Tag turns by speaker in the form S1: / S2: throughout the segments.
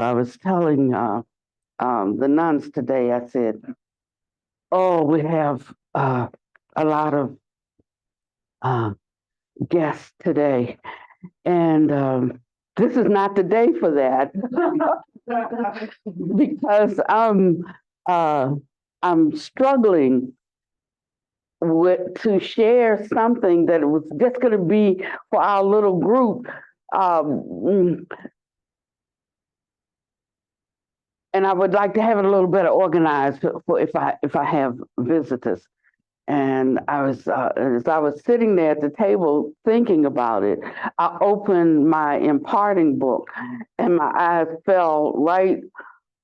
S1: I was telling the nuns today, I said, oh, we have a lot of uh, guests today, and this is not the day for that because uh, I'm struggling to share something that was just going to be for our little group. Um, and I would like to have it a little better organized for if I have visitors. And as I was sitting there at the table thinking about it, I opened my imparting book, and my eyes fell right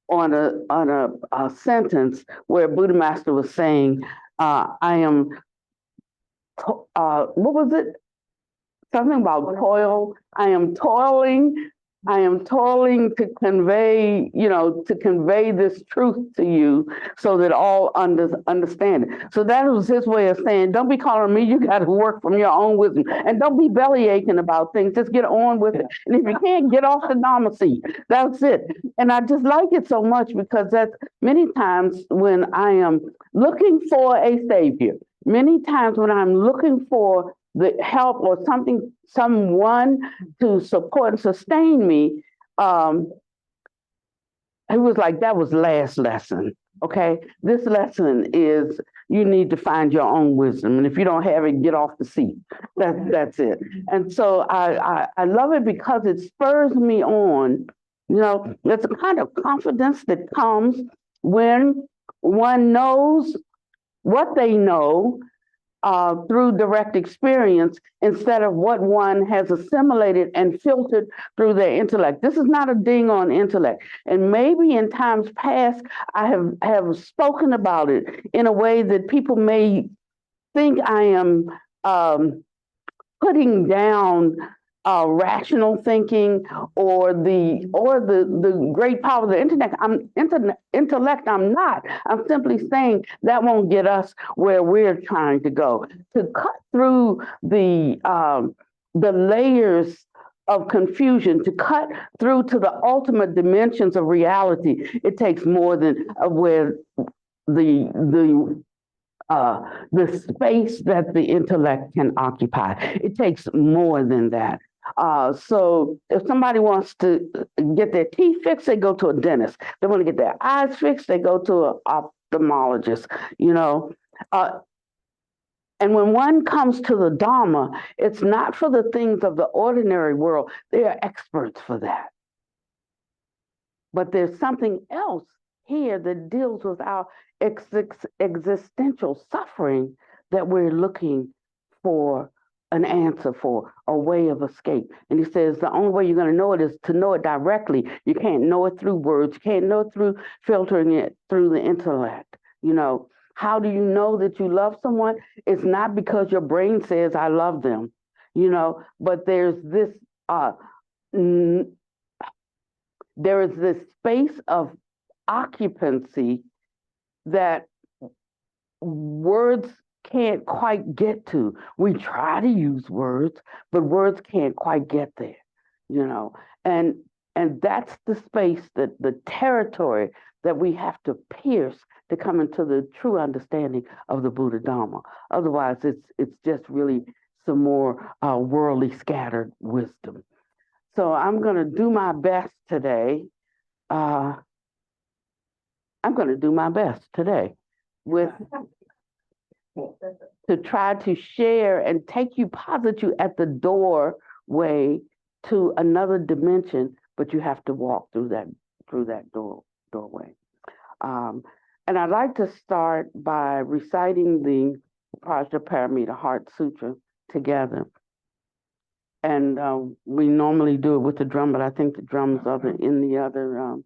S1: on a sentence where Buddha Master was saying, "I am." What was it? Something about toil. I am toiling. I am toiling to convey, to convey this truth to you so that all understand it. So that was his way of saying, don't be calling me, you got to work from your own wisdom. And don't be belly aching about things, just get on with it. And if you can't, get off the Dharma seat. That's it. And I just like it so much because that's many times when I am looking for a savior, many times when I'm looking for the help or someone to support and sustain me, it was like that was last lesson. Okay, this lesson is you need to find your own wisdom, and if you don't have it, get off the seat. That's it. And so I love it because it spurs me on. There's a kind of confidence that comes when one knows what they know through direct experience instead of what one has assimilated and filtered through their intellect. This is not a ding on intellect. And maybe in times past, I have spoken about it in a way that people may think I am putting down rational thinking or the great power of the intellect. I'm not. I'm simply saying that won't get us where we're trying to go. To cut through the layers of confusion, to cut through to the ultimate dimensions of reality, it takes more than where the the space that the intellect can occupy. It takes more than that. So if somebody wants to get their teeth fixed, they go to a dentist. They want to get their eyes fixed, they go to an ophthalmologist, you know. Uh, and when one comes to the Dharma, it's not for the things of the ordinary world. They are experts for that. But there's something else here that deals with our existential suffering that we're looking for an answer for, a way of escape. And he says the only way you're going to know it is to know it directly. You can't know it through words. You can't know it through filtering it through the intellect. How do you know that you love someone? It's not because your brain says, I love them, but uh, there is this space of occupancy that words can't quite get to. We try to use words, but words can't quite get there, you know. And and that's the space, that the territory that we have to pierce to come into the true understanding of the Buddha Dharma. Otherwise, it's just really some more worldly scattered wisdom. So I'm going to do my best today. Uh, I'm going to do my best today with to try to share and posit you at the doorway to another dimension, but you have to walk through that doorway. Um, and I'd like to start by reciting the Prajnaparamita Heart Sutra together. And we normally do it with the drum, but I think the drums are in the other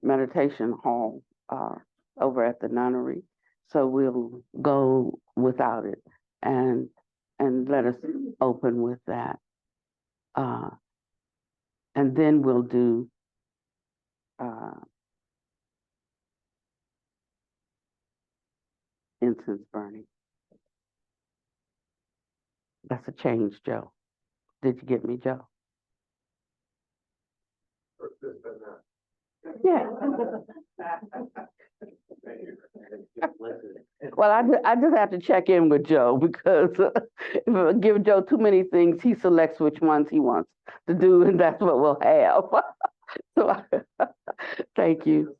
S1: meditation hall over at the nunnery. So we'll go without it and let us open with that. And then we'll do incense burning. That's a change, Joe. Did you get me, Joe? Yeah. Well, I just have to check in with Joe because if I give Joe too many things, he selects which ones he wants to do, and that's what we'll have. So, thank you.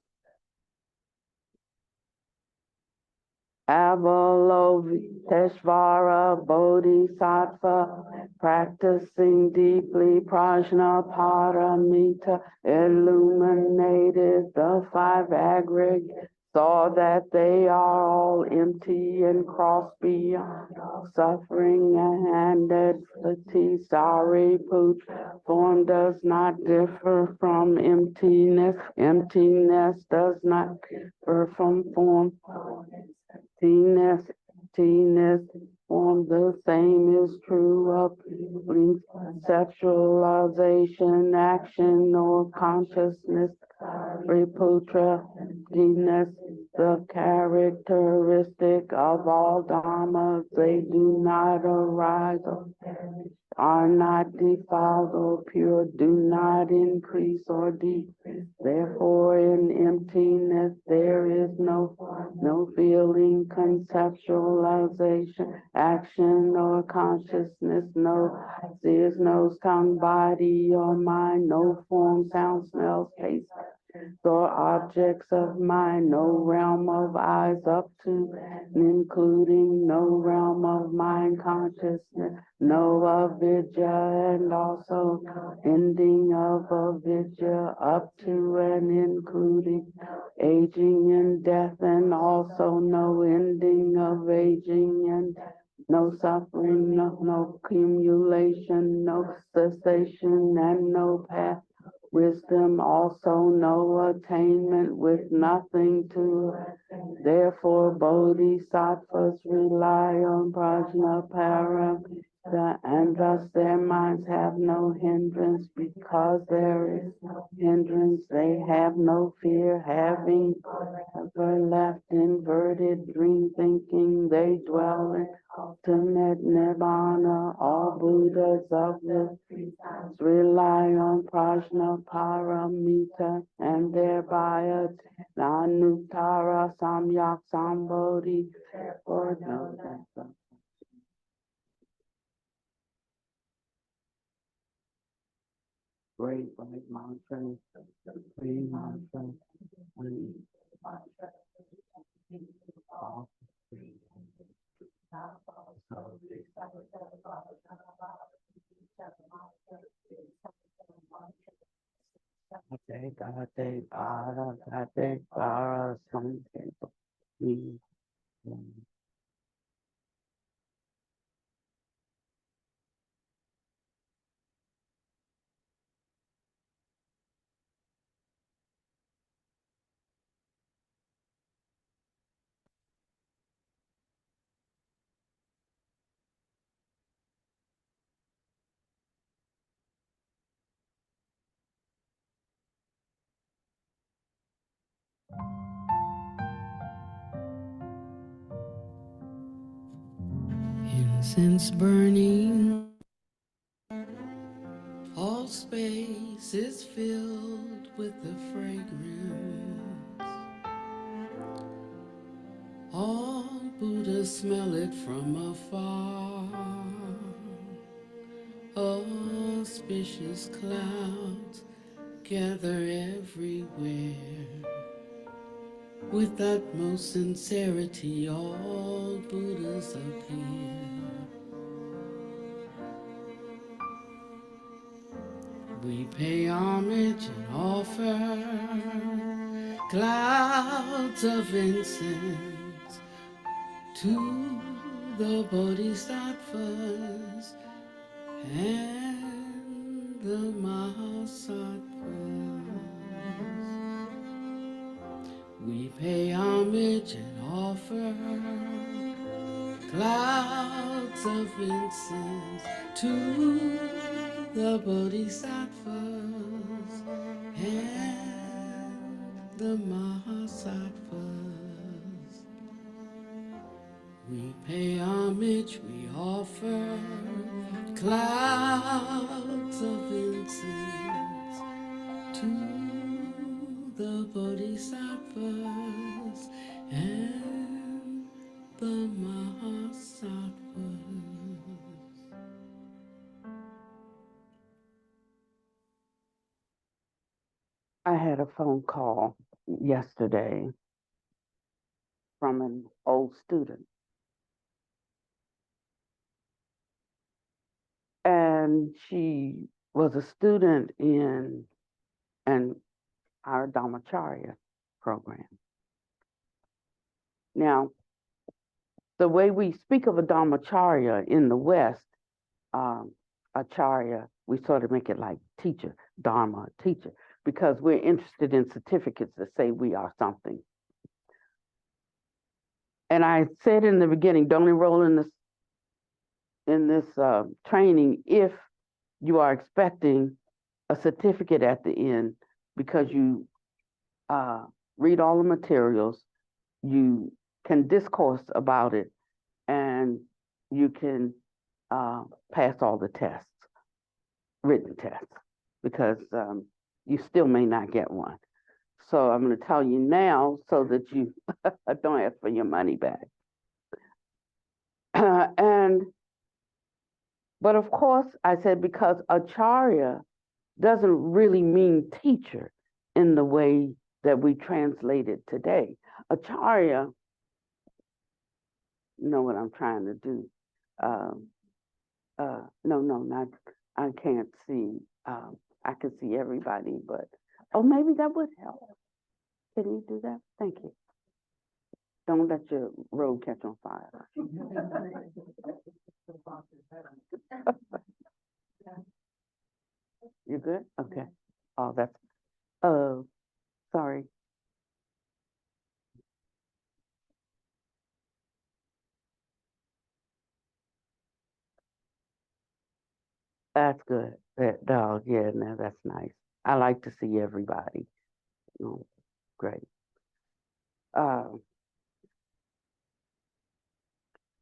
S1: Avalokiteshvara Bodhisattva, practicing deeply prajna paramita, illuminated the five aggregates, saw that they are all empty and cross beyond suffering and adversity. Sariputta, form does not differ from emptiness. Emptiness does not differ from form. Emptiness, emptiness, form the same is true of conceptualization, action, or consciousness. Reputra, emptiness, the characteristic of all dharmas. They do not arise or are not defiled or pure, do not increase or decrease. Therefore, in emptiness there is no feeling, conceptualization, action, or consciousness. No ears, nose, tongue, body, or mind. No form, sound, smell, taste, or objects of mind, no realm of eyes up to and including no realm of mind consciousness, no avidya and also ending of avidya up to and including aging and death, and also no ending of aging and no suffering, no accumulation, no cessation, and no path. Wisdom also no attainment with nothing to it. Therefore bodhisattvas rely on prajna paramita, and thus their minds have no hindrance. Because there is no hindrance, they have no fear. Having ever left inverted dream thinking, they dwell in ultimate nibbana. All Buddhas of the rely on prajna paramita, and thereby attain anuttara samyak sambodhi. Or no, that's a great white mountain, green mountain, and all three. Gate, gate, para, something.
S2: Incense burning, all space is filled with the fragrance. All Buddhas smell it from afar. Auspicious clouds gather everywhere. With utmost sincerity, all Buddhas appear. We pay homage and offer clouds of incense to the Bodhisattvas and the Mahasattvas. We pay homage and offer clouds of incense to the Bodhisattvas and the Mahasattvas. We pay homage, we offer clouds of incense to the bodhisattvas and the mahasattvas.
S1: I had a phone call yesterday from an old student, and she was a student in our Dharmacharya program. Now, the way we speak of a Dharmacharya in the West, Acharya, we sort of make it like teacher, Dharma, teacher, because we're interested in certificates that say we are something. And I said in the beginning, don't enroll in this training if you are expecting a certificate at the end, because you read all the materials, you can discourse about it, and you can pass all the tests, written tests, because you still may not get one. So I'm going to tell you now so that you don't ask for your money back. But of course, I said, because Acharya doesn't really mean teacher in the way that we translate it today. Acharya, you know what I'm trying to do. No, not, I can't see. I can see everybody, but, oh, maybe that would help. Can you do that? Thank you. Don't let your road catch on fire. You good? Okay. Oh, that's, sorry. That's good. That dog, yeah, no, that's nice. I like to see everybody. Oh, great. Um,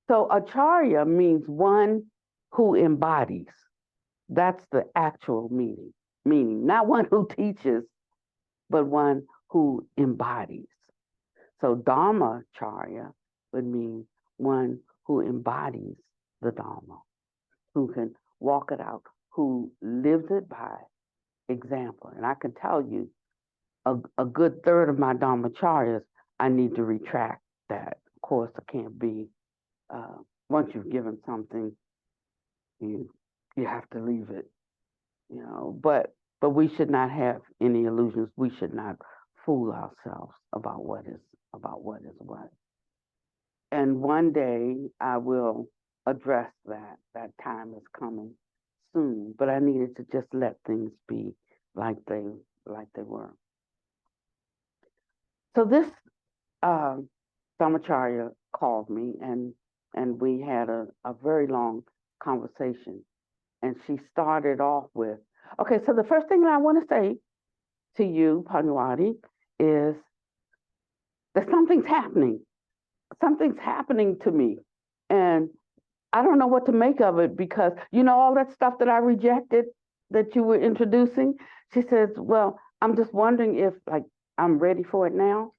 S1: so Acharya means one who embodies. That's the actual meaning. Meaning, not one who teaches, but one who embodies. So Dharmacharya would mean one who embodies the Dharma, who can walk it out, who lives it by example. And I can tell you, a good third of my Dharmacharyas, I need to retract that. Of course, I can't be, once you've given something, you have to leave it, but we should not have any illusions. We should not fool ourselves about what is what. And one day I will address that. That time is coming soon, but I needed to just let things be like they were. So this Dhamacharya called me, and we had a very long conversation. And she started off with, okay, so the first thing that I want to say to you, Panwati, is that something's happening. Something's happening to me. And I don't know what to make of it, because all that stuff that I rejected that you were introducing. She says, well, I'm just wondering if, like, I'm ready for it now.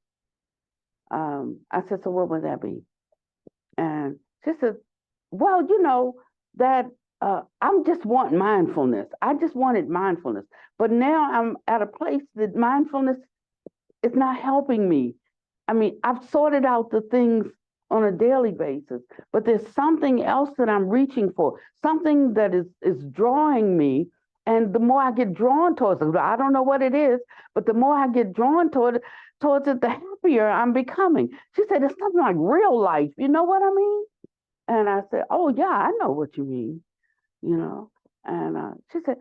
S1: I said, so what would that be? And she said, well, that I'm just want mindfulness. I just wanted mindfulness. But now I'm at a place that mindfulness is not helping me. I mean, I've sorted out the things on a daily basis, but there's something else that I'm reaching for, something that is drawing me. And the more I get drawn towards it, I don't know what it is, but the more I get drawn towards it, the happier I'm becoming. She said, it's something like real life. You know what I mean? And I said, oh, yeah, I know what you mean, And she said,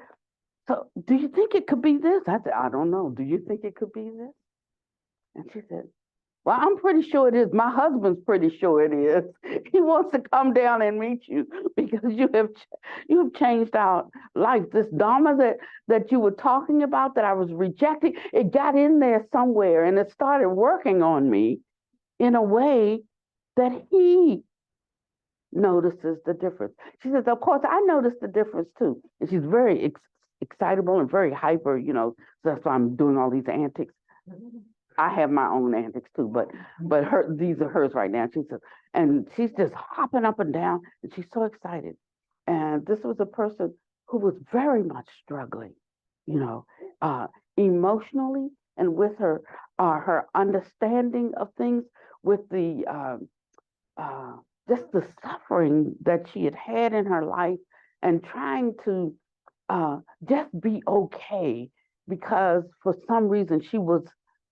S1: so do you think it could be this? I said, I don't know. Do you think it could be this? And she said, well, I'm pretty sure it is. My husband's pretty sure it is. He wants to come down and meet you because you have changed our life. This Dharma that you were talking about, that I was rejecting, it got in there somewhere, and it started working on me in a way that he notices the difference. She says, of course, I noticed the difference too. And she's very excitable and very hyper, so that's why I'm doing all these antics. I have my own antics too, but these are hers right now. She says, and she's just hopping up and down, and she's so excited. And this was a person who was very much struggling, you know, uh, emotionally and with her understanding of things, with the uh, just the suffering that she had had in her life, and trying to just be okay because for some reason she was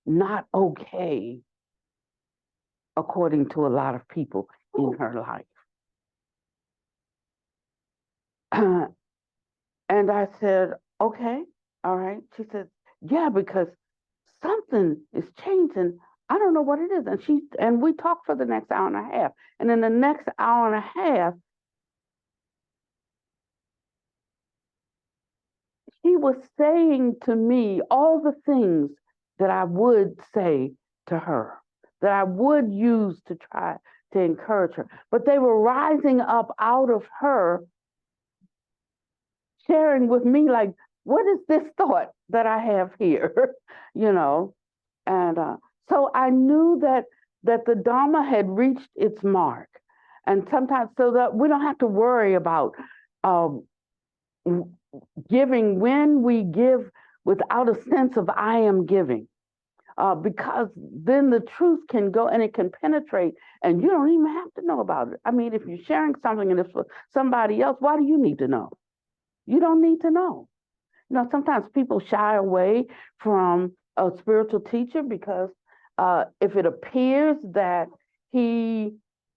S1: not okay according to a lot of people in her life. And I said, okay, all right. She said, yeah, because something is changing. I don't know what it is. And we talked for the next hour and a half. And in the next hour and a half, she was saying to me all the things that I would say to her, that I would use to try to encourage her. But they were rising up out of her, sharing with me, like, what is this thought that I have here? you know? And so I knew that the Dharma had reached its mark. And sometimes, so that we don't have to worry about um, giving when we give without a sense of I am giving. Because then the truth can go and it can penetrate, and you don't even have to know about it. I mean, if you're sharing something and it's for somebody else, why do you need to know? You don't need to know. Sometimes people shy away from a spiritual teacher because if it appears that he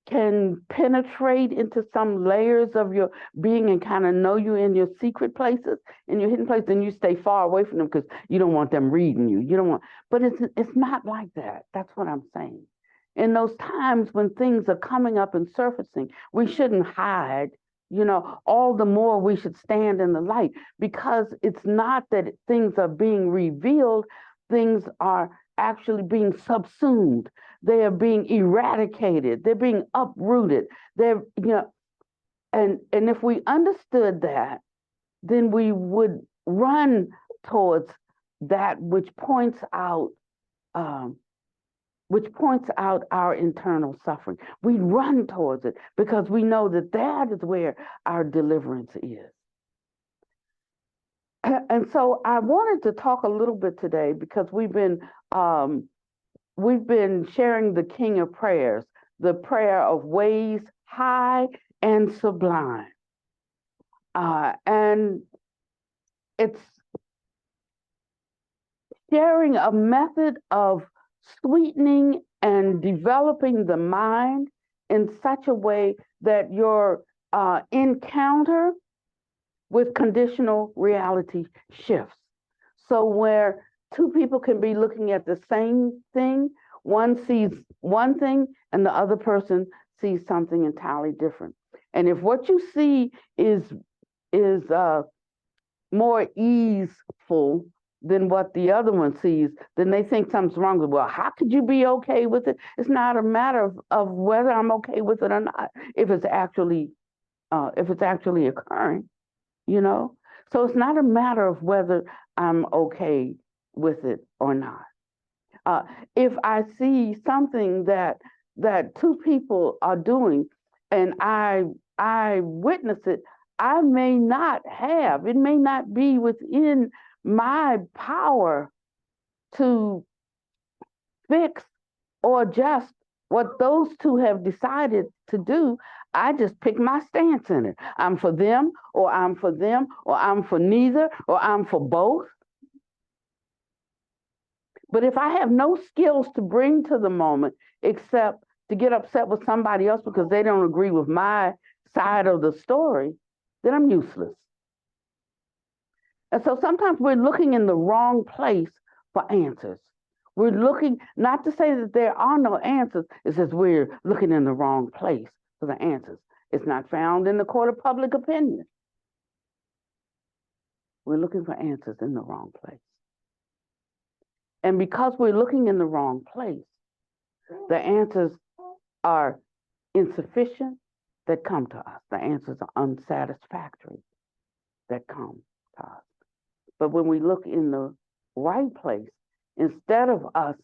S1: can penetrate into some layers of your being and kind of know you in your secret places, in your hidden places, then you stay far away from them because you don't want them reading you. You don't want, but it's not like that. That's what I'm saying. In those times when things are coming up and surfacing, we shouldn't hide. All the more we should stand in the light, because it's not that things are being revealed, things are actually being subsumed. They are being eradicated. They're being uprooted. And if we understood that, then we would run towards that um, which points out our internal suffering. We run towards it because we know that that is where our deliverance is. And so I wanted to talk a little bit today because um, we've been sharing the King of Prayers, the prayer of ways high and sublime, and it's sharing a method of sweetening and developing the mind in such a way that your encounter with conditional reality shifts. So, where two people can be looking at the same thing, one sees one thing and the other person sees something entirely different. And if what you see is more easeful than what the other one sees, then they think something's wrong with, well, how could you be okay with it? It's not a matter of whether I'm okay with it or not, if it's actually occurring, you know? So it's not a matter of whether I'm okay with it or not. Uh, if I see something that two people are doing and I witness it, I may not have, it may not be within my power to fix or adjust what those two have decided to do. I just pick my stance in it. I'm for them, or I'm for them, or I'm for neither, or I'm for both. But if I have no skills to bring to the moment except to get upset with somebody else because they don't agree with my side of the story, then I'm useless. And so sometimes we're looking in the wrong place for answers. We're looking, not to say that there are no answers, it's just we're looking in the wrong place for the answers. It's not found in the court of public opinion. We're looking for answers in the wrong place. And because we're looking in the wrong place, the answers are insufficient that come to us. The answers are unsatisfactory that come to us. But when we look in the right place, instead of us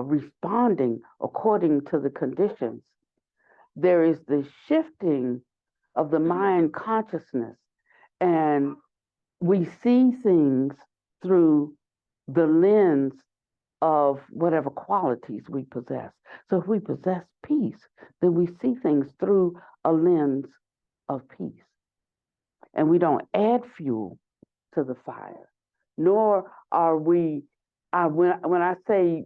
S1: responding according to the conditions, there is the shifting of the mind consciousness, and we see things through the lens of whatever qualities we possess. So if we possess peace, then we see things through a lens of peace. And we don't add fuel to the fire, nor are we, when I say,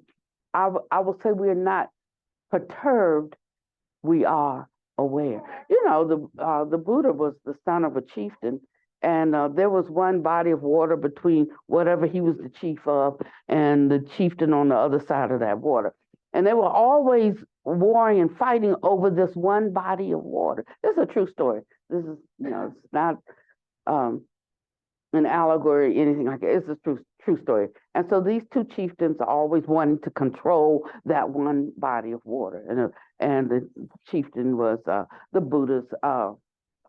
S1: I will say we're not perturbed, we are aware. The Buddha was the son of a chieftain, and there was one body of water between whatever he was the chief of and the chieftain on the other side of that water. And they were always warring and fighting over this one body of water. This is a true story. This is, it's not um, an allegory or anything like that. It's a true story. And so these two chieftains are always wanting to control that one body of water. And the chieftain was the Buddha's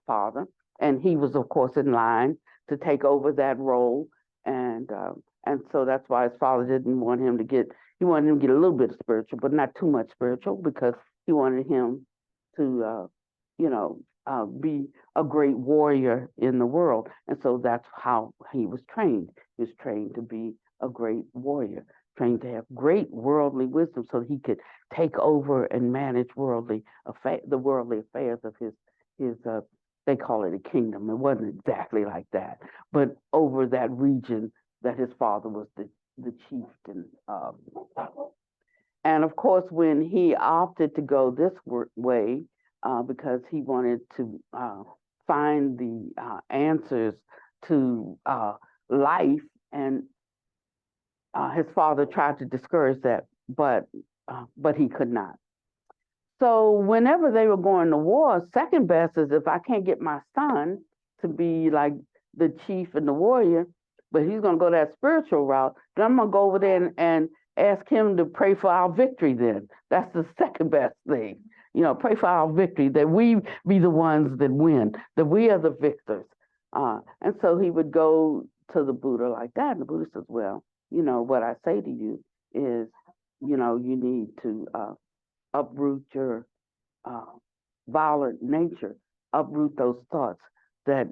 S1: father, and he was, of course, in line to take over that role. And so that's why his father didn't want him to get. He wanted him to get a little bit of spiritual, but not too much spiritual, because he wanted him to, be a great warrior in the world. And so that's how he was trained. He was trained to be a great warrior, trained to have great worldly wisdom, so he could take over and manage the worldly affairs of his they call it a kingdom. It wasn't exactly like that, but over that region that his father was the chieftain of. And of course, when he opted to go this way, because he wanted to find the answers to life, and his father tried to discourage that, but he could not. So whenever they were going to war, second best is if I can't get my son to be like the chief and the warrior, but he's going to go that spiritual route, then I'm going to go over there and ask him to pray for our victory then. That's the second best thing. Pray for our victory, that we be the ones that win, that we are the victors. And so he would go to the Buddha like that. And the Buddha says, well, what I say to you is, you need to uproot your violent nature, uproot those thoughts that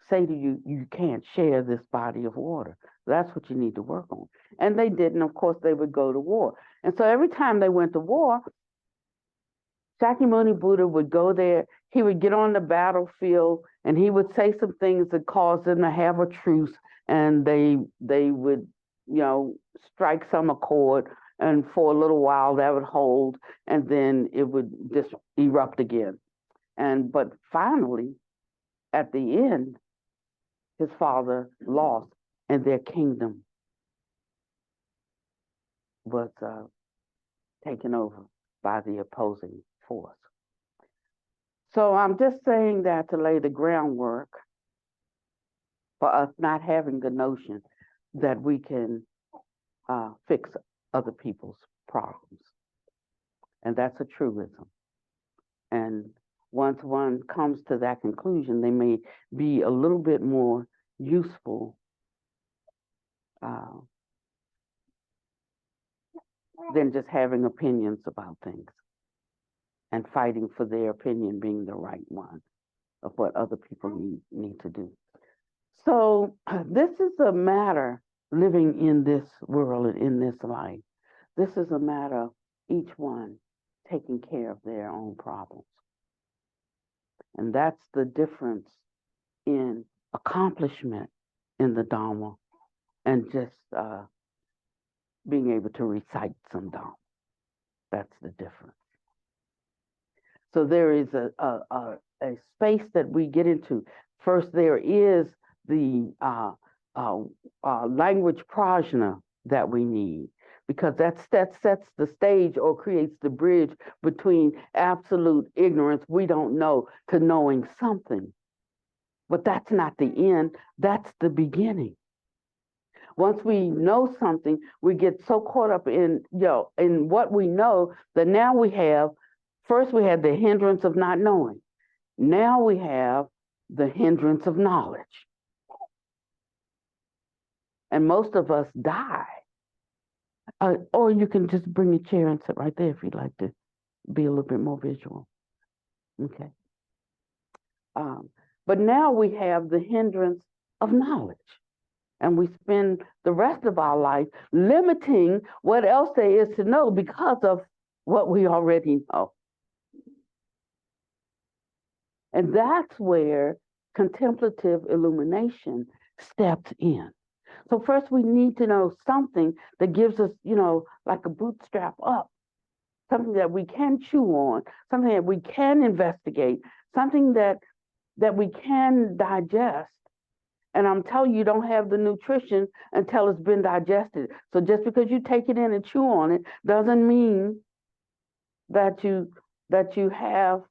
S1: say to you, you can't share this body of water. That's what you need to work on. And they did, and of course they would go to war. And so every time they went to war, Shakyamuni Buddha would go there. He would get on the battlefield, and he would say some things that caused them to have a truce, and they would, strike some accord, and for a little while that would hold, and then it would just erupt again. But finally, at the end, his father lost, and their kingdom was taken over by the opposing force. So I'm just saying that to lay the groundwork for us not having the notion that we can fix other people's problems. And that's a truism. And once one comes to that conclusion, they may be a little bit more useful than just having opinions about things and fighting for their opinion being the right one of what other people need to do. So this is a matter, living in this world and in this life. This is a matter of each one taking care of their own problems. And that's the difference in accomplishment in the Dharma and just being able to recite some Dharma. That's the difference. So there is a space that we get into. First, there is the language prajna that we need, because that sets the stage or creates the bridge between absolute ignorance, we don't know, to knowing something. But that's not the end, that's the beginning. Once we know something, we get so caught up in what we know that now we have, first we had the hindrance of not knowing. Now we have the hindrance of knowledge. And most of us die Or you can just bring your chair and sit right there if you'd like to be a little bit more visual. Okay. Um, but now we have the hindrance of knowledge. And we spend the rest of our life limiting what else there is to know because of what we already know. And that's where contemplative illumination steps in. So first we need to know something that gives us, like a bootstrap up, something that we can chew on, something that we can investigate, something that we can digest. And I'm telling you, you don't have the nutrition until it's been digested. So just because you take it in and chew on it doesn't mean that you have,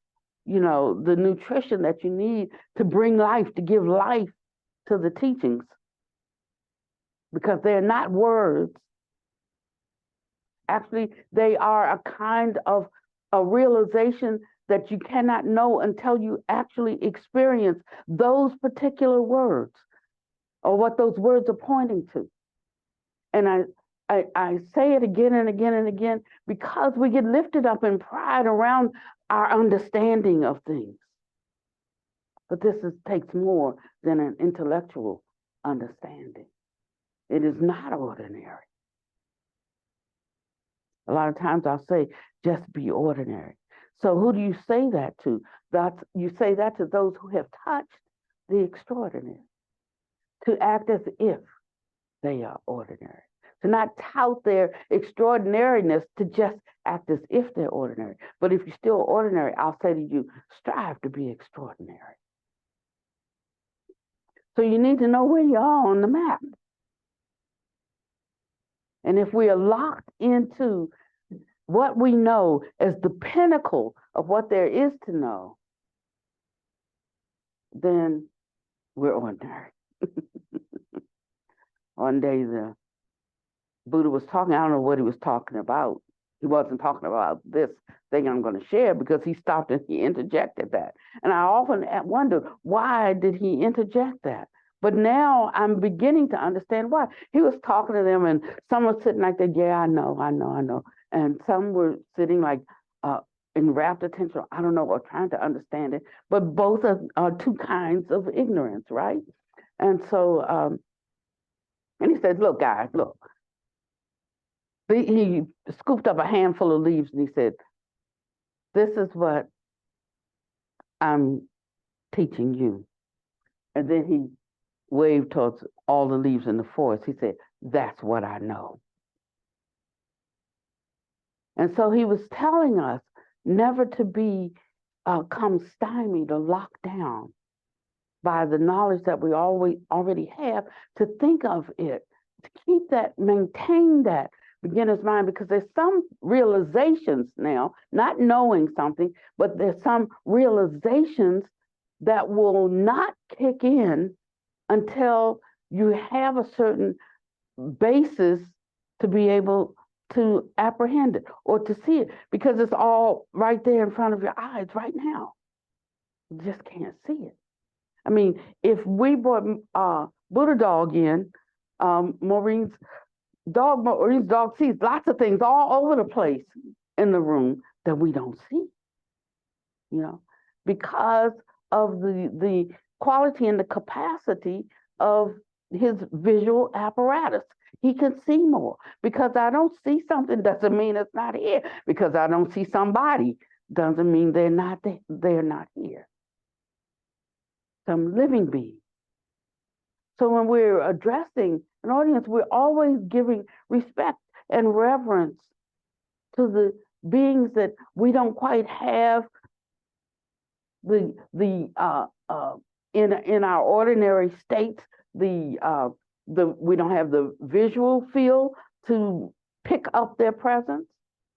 S1: the nutrition that you need to bring life, to give life to the teachings. Because they're not words. Actually, they are a kind of a realization that you cannot know until you actually experience those particular words or what those words are pointing to. And I say it again and again and again because we get lifted up in pride around our understanding of things. But takes more than an intellectual understanding. It is not ordinary. A lot of times I'll say, just be ordinary. So who do you say that to? You say that to those who have touched the extraordinary, to act as if they are ordinary, to not tout their extraordinariness, to just act as if they're ordinary. But if you're still ordinary, I'll say to you, strive to be extraordinary. So you need to know where you are on the map. And if we are locked into what we know as the pinnacle of what there is to know, then we're ordinary. One day the Buddha was talking, I don't know what he was talking about. He wasn't talking about this thing I'm going to share because he stopped and he interjected that. And I often wonder, why did he interject that? But now I'm beginning to understand why. He was talking to them and some were sitting like that, yeah, I know. And some were sitting like in rapt attention, I don't know, or trying to understand it. But both are two kinds of ignorance, right? And so, and he said, look, guys, look. He scooped up a handful of leaves and he said, this is what I'm teaching you. And then he waved towards all the leaves in the forest. He said, that's what I know. And so he was telling us never to become stymied or locked down by the knowledge that we already have, to think of it, to keep that, maintain that beginner's mind, because there's some realizations now, not knowing something, but there's some realizations that will not kick in until you have a certain basis to be able to apprehend it or to see it, because it's all right there in front of your eyes right now. You just can't see it. I mean, if we brought Buddha dog in, Maureen's dog sees lots of things all over the place in the room that we don't see, because of the quality and the capacity of his visual apparatus. He can see more. Because I don't see something doesn't mean it's not here. Because I don't see somebody doesn't mean they're not here. Some living being. So when we're addressing an audience, we're always giving respect and reverence to the beings that we don't quite have in our ordinary states. We don't have the visual field to pick up their presence.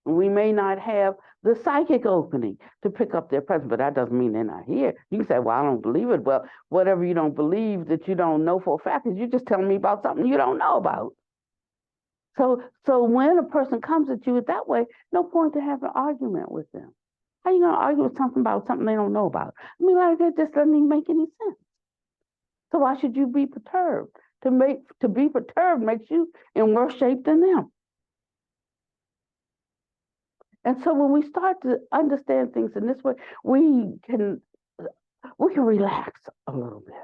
S1: We may not have the psychic opening to pick up their presence, but that doesn't mean they're not here. You can say, well, I don't believe it. Well, whatever you don't believe that you don't know for a fact is you're just telling me about something you don't know about. So when a person comes at you that way, no point to have an argument with them. How are you going to argue with something about something they don't know about? I mean, like, that just doesn't even make any sense. So why should you be perturbed? To be perturbed makes you in worse shape than them. And so when we start to understand things in this way, we can relax a little bit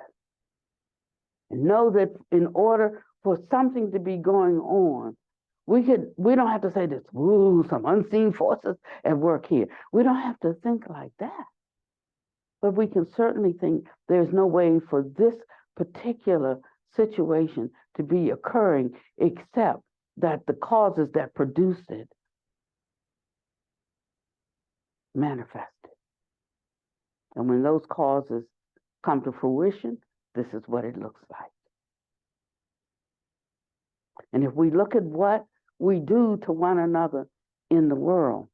S1: and know that in order for something to be going on, we don't have to say this, ooh, some unseen forces at work here. We don't have to think like that. But we can certainly think there's no way for this particular situation to be occurring except that the causes that produced it manifested. And when those causes come to fruition, this is what it looks like. And if we look at what we do to one another in the world,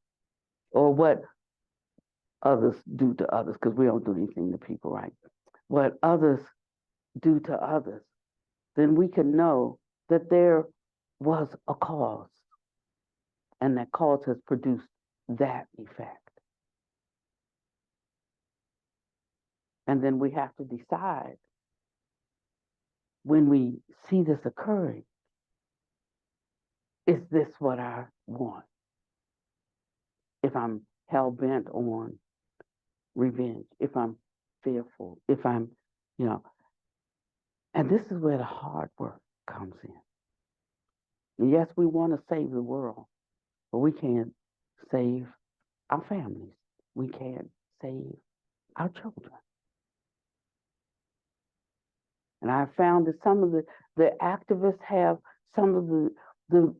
S1: or what others do to others, because we don't do anything to people, right? What others do to others, then we can know that there was a cause, and that cause has produced that effect. And then we have to decide when we see this occurring, is this what I want? If I'm hell bent on revenge, if I'm fearful, if I'm, you know, and this is where the hard work comes in. And yes, we want to save the world, but we can't save our families. We can't save our children. And I found that some of the activists have some of the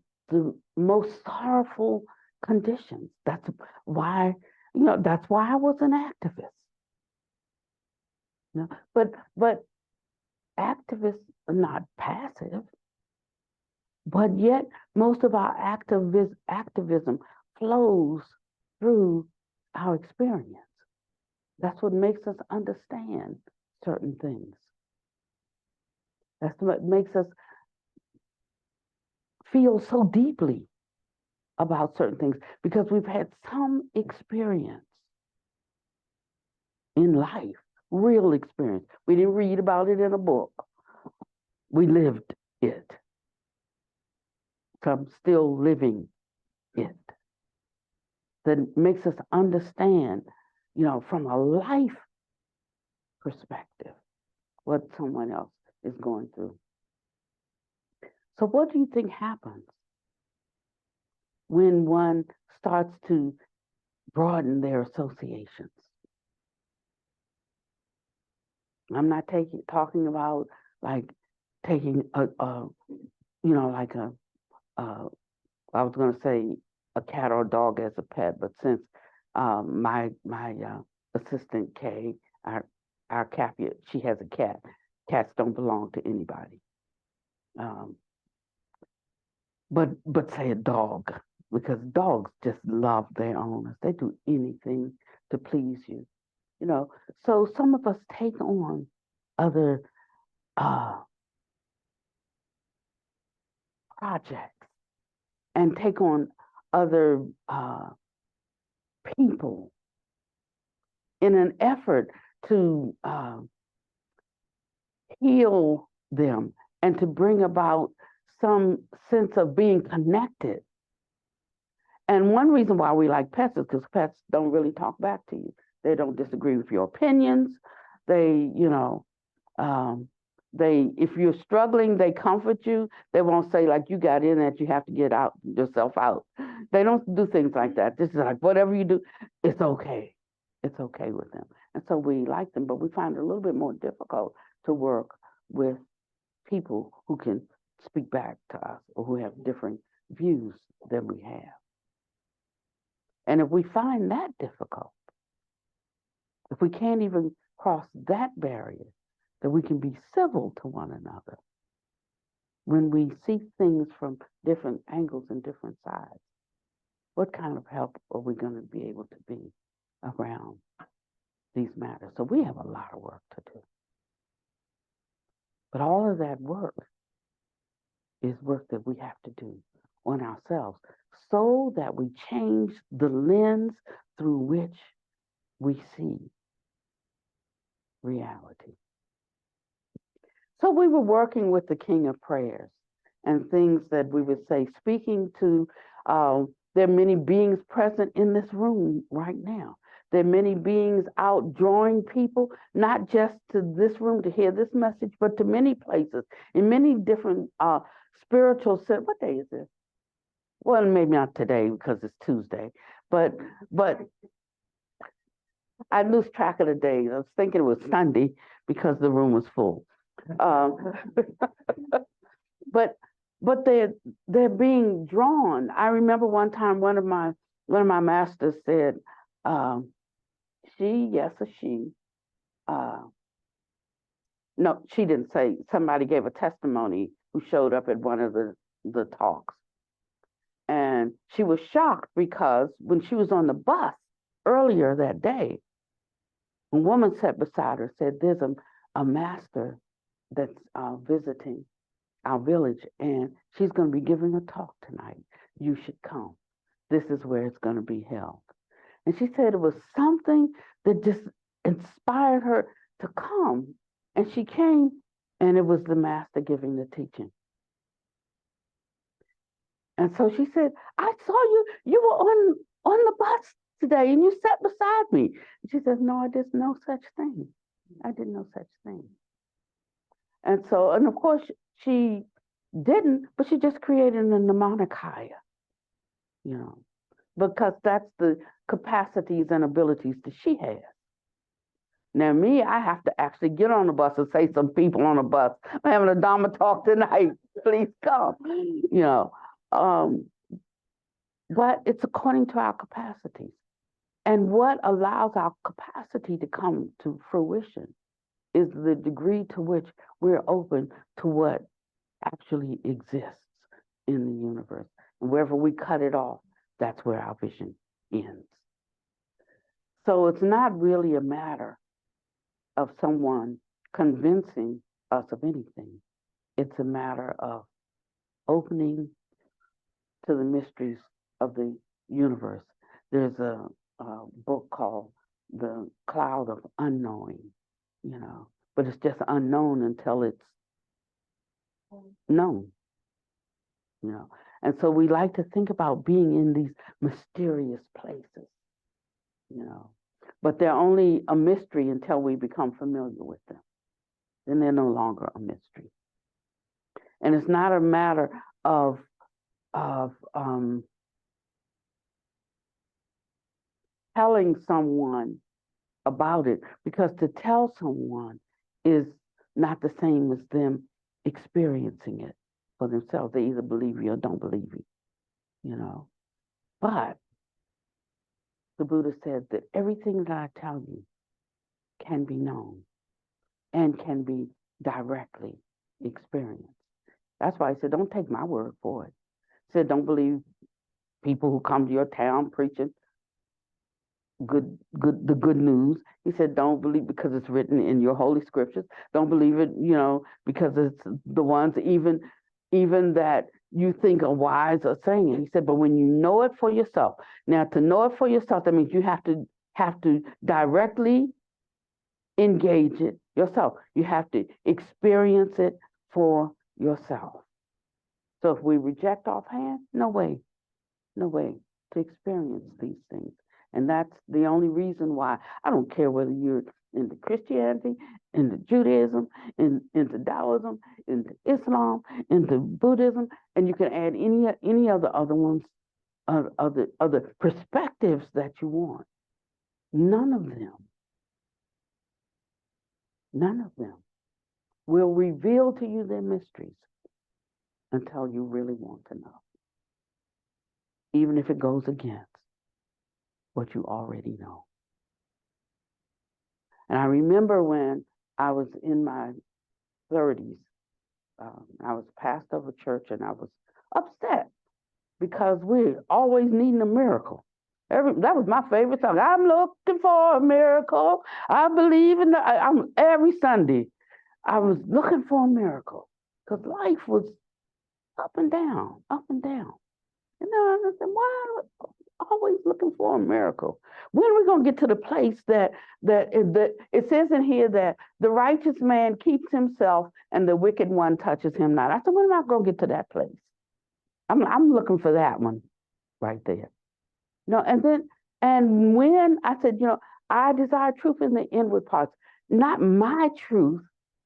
S1: most sorrowful conditions. That's why, that's why I was an activist. But activists are not passive, but yet most of our activism flows through our experience. That's what makes us understand certain things. That's what makes us feel so deeply about certain things, because we've had some experience in life, real experience. We didn't read about it in a book. We lived it. Some still living it. That makes us understand, from a life perspective, what someone else is going through. So what do you think happens when one starts to broaden their associations? I'm not talking about like taking like I was going to say a cat or a dog as a pet, but since my assistant Kay, our Cappy, she has a cat. Cats don't belong to anybody. But say a dog, because dogs just love their owners. They do anything to please you. So some of us take on other projects and take on other people in an effort to heal them and to bring about some sense of being connected. And one reason why we like pets is because pets don't really talk back to you. They don't disagree with your opinions. They, if you're struggling, they comfort you. They won't say like you got in that you have to get out yourself out. They don't do things like that. This is like whatever you do, it's okay. It's okay with them. And so we like them, but we find it a little bit more difficult to work with people who can speak back to us or who have different views than we have. And if we find that difficult, if we can't even cross that barrier, that we can be civil to one another when we see things from different angles and different sides, what kind of help are we going to be able to be around these matters? So we have a lot of work to do. But all of that work is work that we have to do on ourselves so that we change the lens through which we see reality. So we were working with the King of Prayers and things that we would say, speaking to There are many beings present in this room right now. There are many beings out drawing people, not just to this room to hear this message, but to many places in many different spiritual. What day is this? Well, maybe not today because it's Tuesday, but I lose track of the days. I was thinking it was Sunday because the room was full. Um, but they're being drawn. I remember one time one of my masters said, um, "She, yes, a she." No, she didn't say. Somebody gave a testimony who showed up at one of the talks, and she was shocked because when she was on the bus earlier that day, a woman sat beside her said, "There's a master that's visiting our village, and she's going to be giving a talk tonight. You should come. This is where it's going to be held." And she said it was something that just inspired her to come. And she came, and it was the master giving the teaching. And so she said, "I saw you. You were on the bus today, and you sat beside me." And she says, "No, I did no such thing. I did no such thing." And so, and of course, she didn't, but she just created a mnemonic higher, you know, because that's the capacities and abilities that she has. Now, me, I have to actually get on the bus and say some people on the bus, "I'm having a Dharma talk tonight. Please come." You know, um, but it's according to our capacities. And what allows our capacity to come to fruition is the degree to which we're open to what actually exists in the universe. And wherever we cut it off, that's where our vision ends. So it's not really a matter of someone convincing us of anything. It's a matter of opening to the mysteries of the universe. There's a book called The Cloud of Unknowing, you know, but it's just unknown until it's known, you know. And so we like to think about being in these mysterious places, you know, but they're only a mystery until we become familiar with them. Then they're no longer a mystery. And it's not a matter of telling someone about it, because to tell someone is not the same as them experiencing it for themselves. They either believe you or don't believe you, you know. But the Buddha said that everything that I tell you can be known and can be directly experienced. That's why he said, don't take my word for it. He said, don't believe people who come to your town preaching the good news. He said, don't believe because it's written in your holy scriptures. Don't believe it, you know, because it's the ones even that you think are wise are saying it. He said, but when you know it for yourself, now to know it for yourself, that means you have to directly engage it yourself. You have to experience it for yourself. So if we reject offhand, no way to experience these things. And that's the only reason why I don't care whether you're into Christianity, into Judaism, into Taoism, into Islam, into Buddhism, and you can add any other ones, other perspectives that you want. None of them will reveal to you their mysteries until you really want to know, even if it goes against what you already know. And I remember when I was in my 30s, I was pastor of a church, and I was upset because we're always needing a miracle. That was my favorite song. I'm looking for a miracle. I believe in every Sunday. I was looking for a miracle because life was up and down, up and down. And then I said, why am I always looking for a miracle? When are we going to get to the place that it says in here that the righteous man keeps himself and the wicked one touches him not? I said, when am I going to get to that place? I'm looking for that one right there. And when I said, I desire truth in the inward parts, not my truth,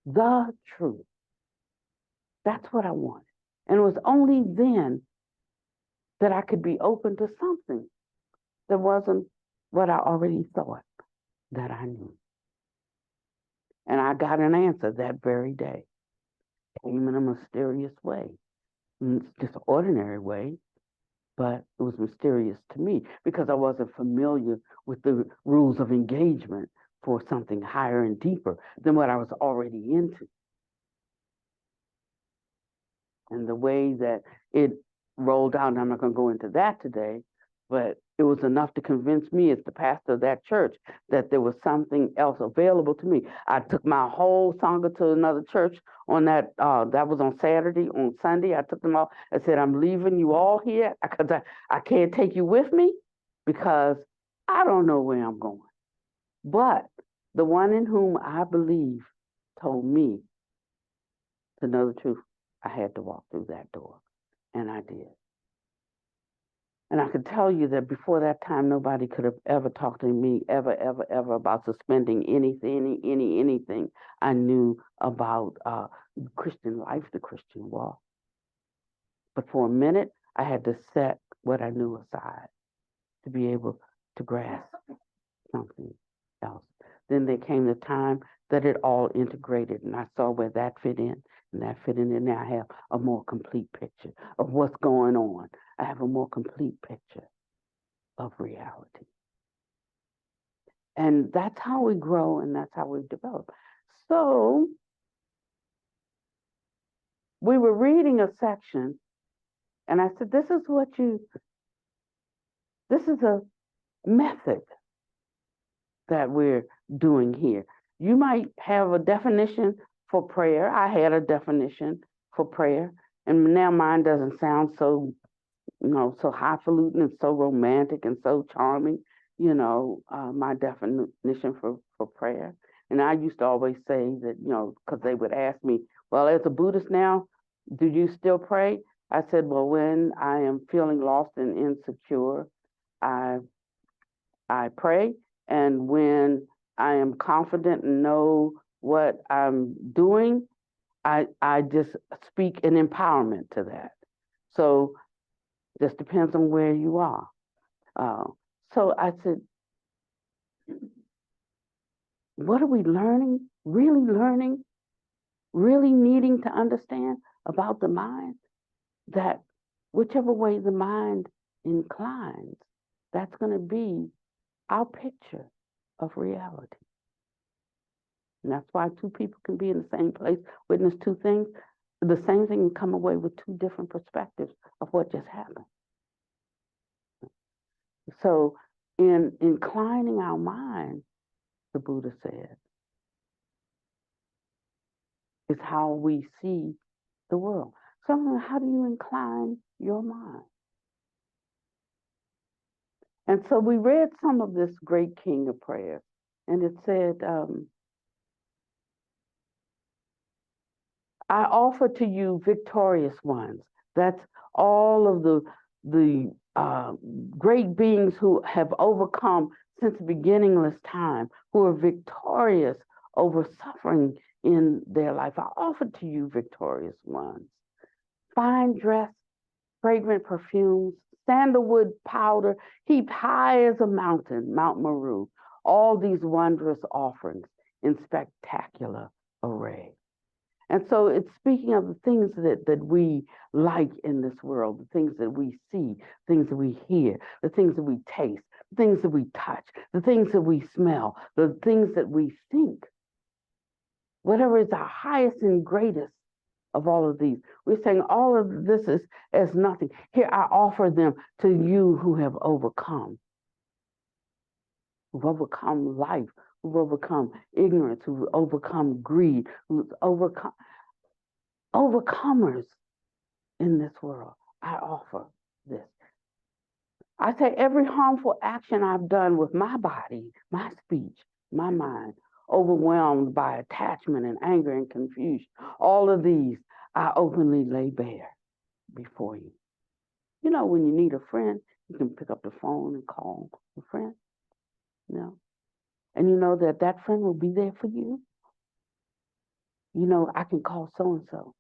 S1: the truth. That's what I wanted. And it was only then that I could be open to something that wasn't what I already thought that I knew. And I got an answer that very day. Came in a mysterious way. Just an ordinary way, but it was mysterious to me because I wasn't familiar with the rules of engagement for something higher and deeper than what I was already into. And the way that it rolled out, and I'm not going to go into that today, but it was enough to convince me as the pastor of that church that there was something else available to me. I took my whole sangha to another church on that was on Saturday. On Sunday, I took them all. I said, I'm leaving you all here because I can't take you with me because I don't know where I'm going. But the one in whom I believe told me to know the truth. I had to walk through that door, and I did. And I could tell you that before that time, nobody could have ever talked to me ever, ever, ever about suspending anything I knew about Christian life, the Christian walk. But for a minute, I had to set what I knew aside to be able to grasp something else. Then there came the time that it all integrated, and I saw where that fit in, and that fit in, and now I have a more complete picture of what's going on. I have a more complete picture of reality. And that's how we grow, and that's how we develop. So we were reading a section, and I said, this is a method that we're doing here. You might have a definition for prayer. I had a definition for prayer, and now mine doesn't sound so, so highfalutin and so romantic and so charming. My definition for prayer. And I used to always say that, because they would ask me, well, as a Buddhist now, do you still pray? I said, well, when I am feeling lost and insecure, I pray, and when I am confident and know what I'm doing, I just speak an empowerment to that. So just depends on where you are. So I said, what are we learning? Really needing to understand about the mind? That whichever way the mind inclines, that's going to be our picture of reality. And that's why two people can be in the same place, witness two things, the same thing, and come away with two different perspectives of what just happened. So in inclining our mind, the Buddha said, is how we see the world. So how do you incline your mind? And so we read some of this great king of prayer, and it said, I offer to you victorious ones. That's all of the great beings who have overcome since beginningless time, who are victorious over suffering in their life. I offer to you victorious ones. Fine dress, fragrant perfumes, sandalwood powder, heaped high as a mountain, Mount Meru, all these wondrous offerings in spectacular array. And so it's speaking of the things that we like in this world, the things that we see, things that we hear, the things that we taste, the things that we touch, the things that we smell, the things that we think. Whatever is our highest and greatest of all of these. We're saying all of this is as nothing. Here I offer them to you who have overcome. Who've overcome life, who've overcome ignorance, who've overcome greed, who've overcome overcomers in this world. I offer this. I say every harmful action I've done with my body, my speech, my mind, overwhelmed by attachment and anger and confusion, all of these I openly lay bare before you. When you need a friend, You can pick up the phone and call a friend, you know, and you know that that friend will be there for you. You know, I can call so and so.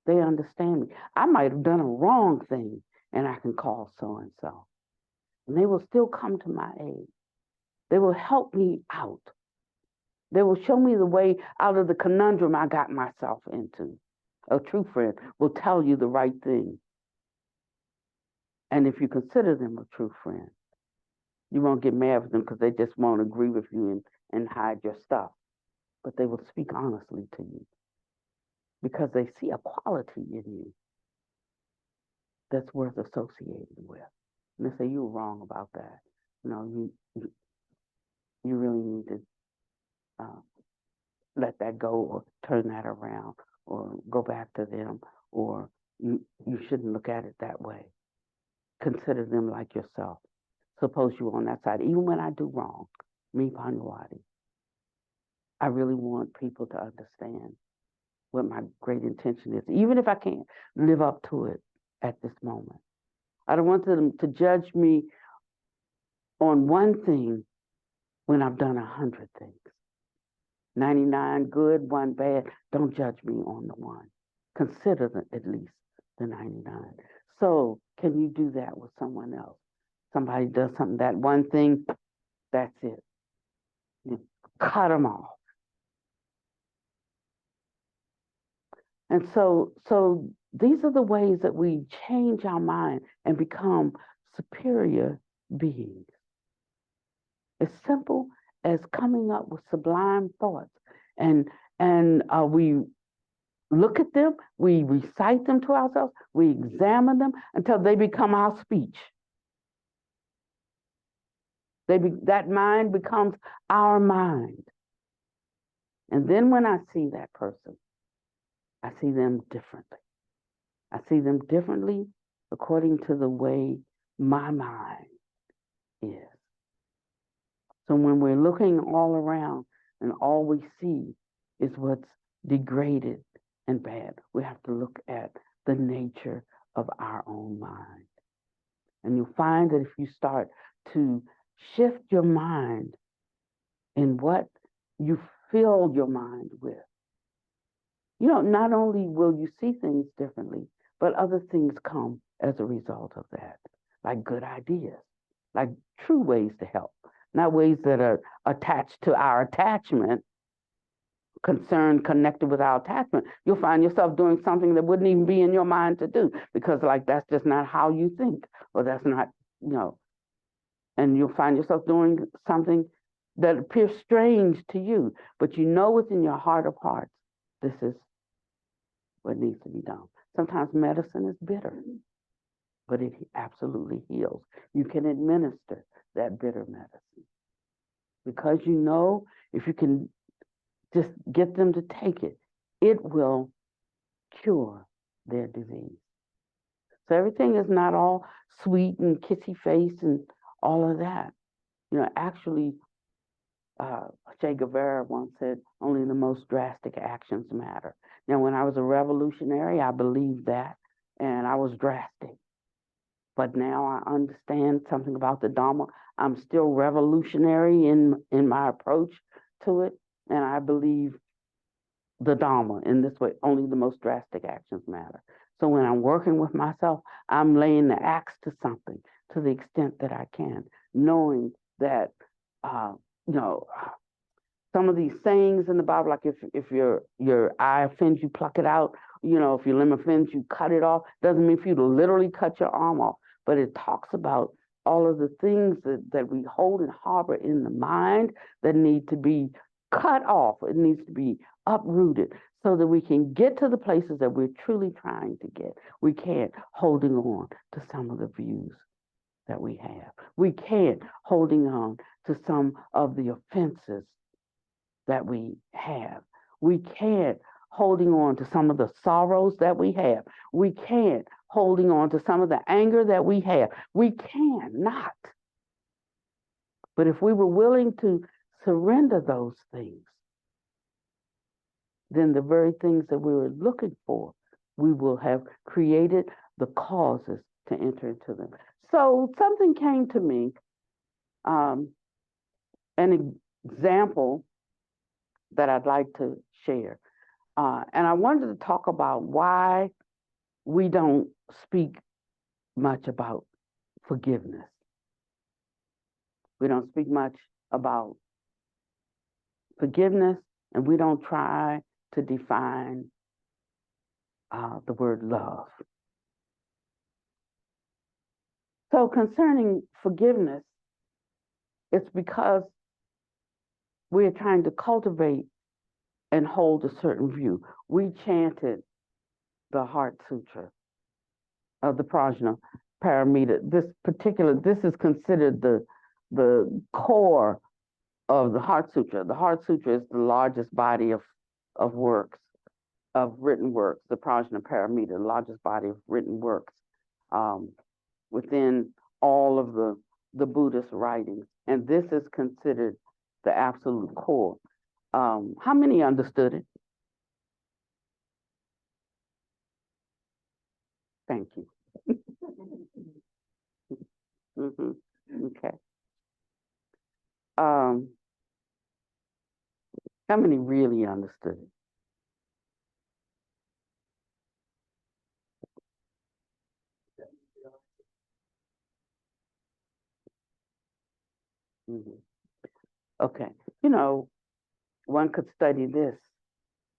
S1: They understand me. I might have done a wrong thing, and I can call so and they will still come to my aid. They will help me out. They will show me the way out of the conundrum I got myself into. A true friend will tell you the right thing. And if you consider them a true friend, you won't get mad with them because they just won't agree with you and hide your stuff. But they will speak honestly to you because they see a quality in you that's worth associating with. And they say, you were wrong about that. You know, you really need to uh, let that go or turn that around or go back to them or you shouldn't look at it that way. Consider them like yourself. Suppose you're on that side. Even when I do wrong, me, Panuwati, I really want people to understand what my great intention is, even if I can't live up to it at this moment. I don't want them to judge me on one thing when I've done 100 things. 99 good, one bad. Don't judge me on the one. Consider at least the 99. So, can you do that with someone else? Somebody does something, that one thing, that's it. You cut them off. And so these are the ways that we change our mind and become superior beings. As simple as coming up with sublime thoughts, and we look at them, we recite them to ourselves, we examine them until they become our speech. That mind becomes our mind. And then when I see that person, I see them differently. I see them differently according to the way my mind is. So when we're looking all around and all we see is what's degraded and bad, we have to look at the nature of our own mind. And you'll find that if you start to shift your mind in what you fill your mind with, you know, not only will you see things differently, but other things come as a result of that, like good ideas, like true ways to help, not ways that are attached to our attachment, concerned, connected with our attachment. You'll find yourself doing something that wouldn't even be in your mind to do because, like, that's just not how you think, or that's not, you know, and you'll find yourself doing something that appears strange to you, but you know within your heart of hearts, this is what needs to be done. Sometimes medicine is bitter, but it absolutely heals. You can administer that bitter medicine because you know if you can just get them to take it, it will cure their disease. So everything is not all sweet and kissy face and all of that. You know, actually, Che Guevara once said, only the most drastic actions matter. Now, when I was a revolutionary, I believed that, and I was drastic. But now I understand something about the Dharma. I'm still revolutionary in my approach to it, and I believe the Dharma in this way. Only the most drastic actions matter. So when I'm working with myself, I'm laying the axe to something to the extent that I can, knowing that, uh, you know, some of these sayings in the Bible, like if your eye offends you, pluck it out. You know, if your limb offends you, cut it off. Doesn't mean for you to literally cut your arm off, but it talks about all of the things that we hold and harbor in the mind that need to be cut off. It needs to be uprooted so that we can get to the places that we're truly trying to get. We can't holding on to some of the views that we have. We can't holding on to some of the offenses that we have. We can't holding on to some of the sorrows that we have. We can't holding on to some of the anger that we have. We cannot. But if we were willing to surrender those things, then the very things that we were looking for, we will have created the causes to enter into them. So something came to me, um, an example that I'd like to share. And I wanted to talk about why we don't speak much about forgiveness. We don't speak much about forgiveness, and we don't try to define the word love. So, concerning forgiveness, it's because we're trying to cultivate and hold a certain view. We chanted the Heart Sutra of the Prajna Paramita. This is considered the core of the Heart Sutra. The Heart Sutra is the largest body of works, of written works, the Prajna Paramita, the largest body of written works um, within all of the Buddhist writings. And this is considered the absolute core. How many understood it? Thank you. hmm Okay. Um, how many really understood it? hmm Okay. You know, one could study this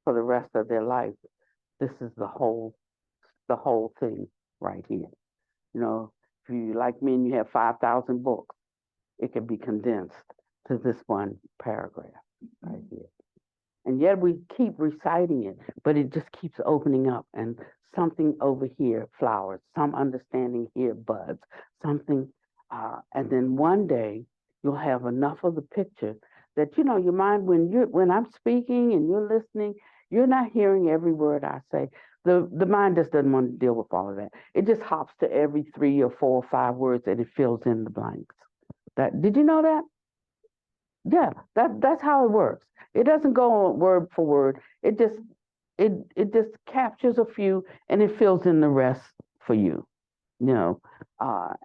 S1: for the rest of their life. This is the whole thing right here. You know, if you like me and you have 5,000 books, it can be condensed to this one paragraph right here. And yet we keep reciting it, but it just keeps opening up, and something over here flowers, some understanding here buds, something, and then one day you'll have enough of the picture that your mind, when I'm speaking and you're listening, you're not hearing every word I say. The mind just doesn't want to deal with all of that. It just hops to every 3 or 4 or 5 words and it fills in the blanks. That did you know that? Yeah, that's how it works. It doesn't go word for word. It just captures a few and it fills in the rest for you. You know,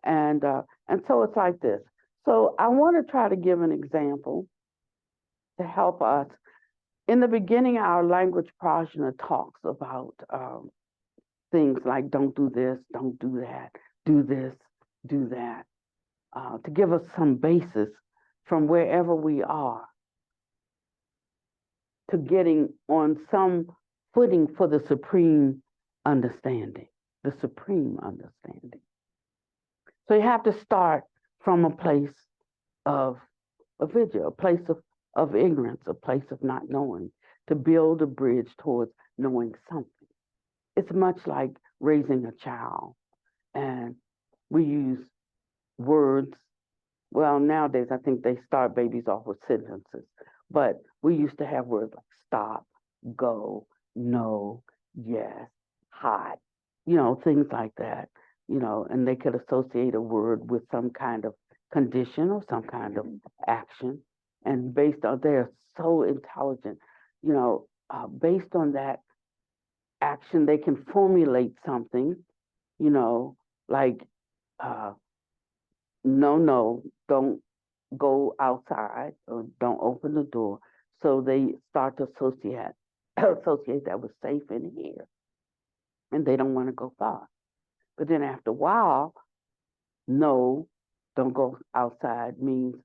S1: and so it's like this. So I want to try to give an example to help us. In the beginning, our language prajna talks about things like don't do this, don't do that, do this, do that, to give us some basis from wherever we are to getting on some footing for the supreme understanding, the supreme understanding. So you have to start from a place of avidya, a place of ignorance, a place of not knowing, to build a bridge towards knowing something. It's much like raising a child, and we use words. Well, nowadays I think they start babies off with sentences, but we used to have words like stop, go, no, yes, hot, things like that, and they could associate a word with some kind of condition or some kind of action. And based on, they're so intelligent, based on that action, they can formulate something, you know, like, uh, no, no, don't go outside or don't open the door. So they start to associate that with safe in here, and they don't want to go far. But then after a while, no, don't go outside means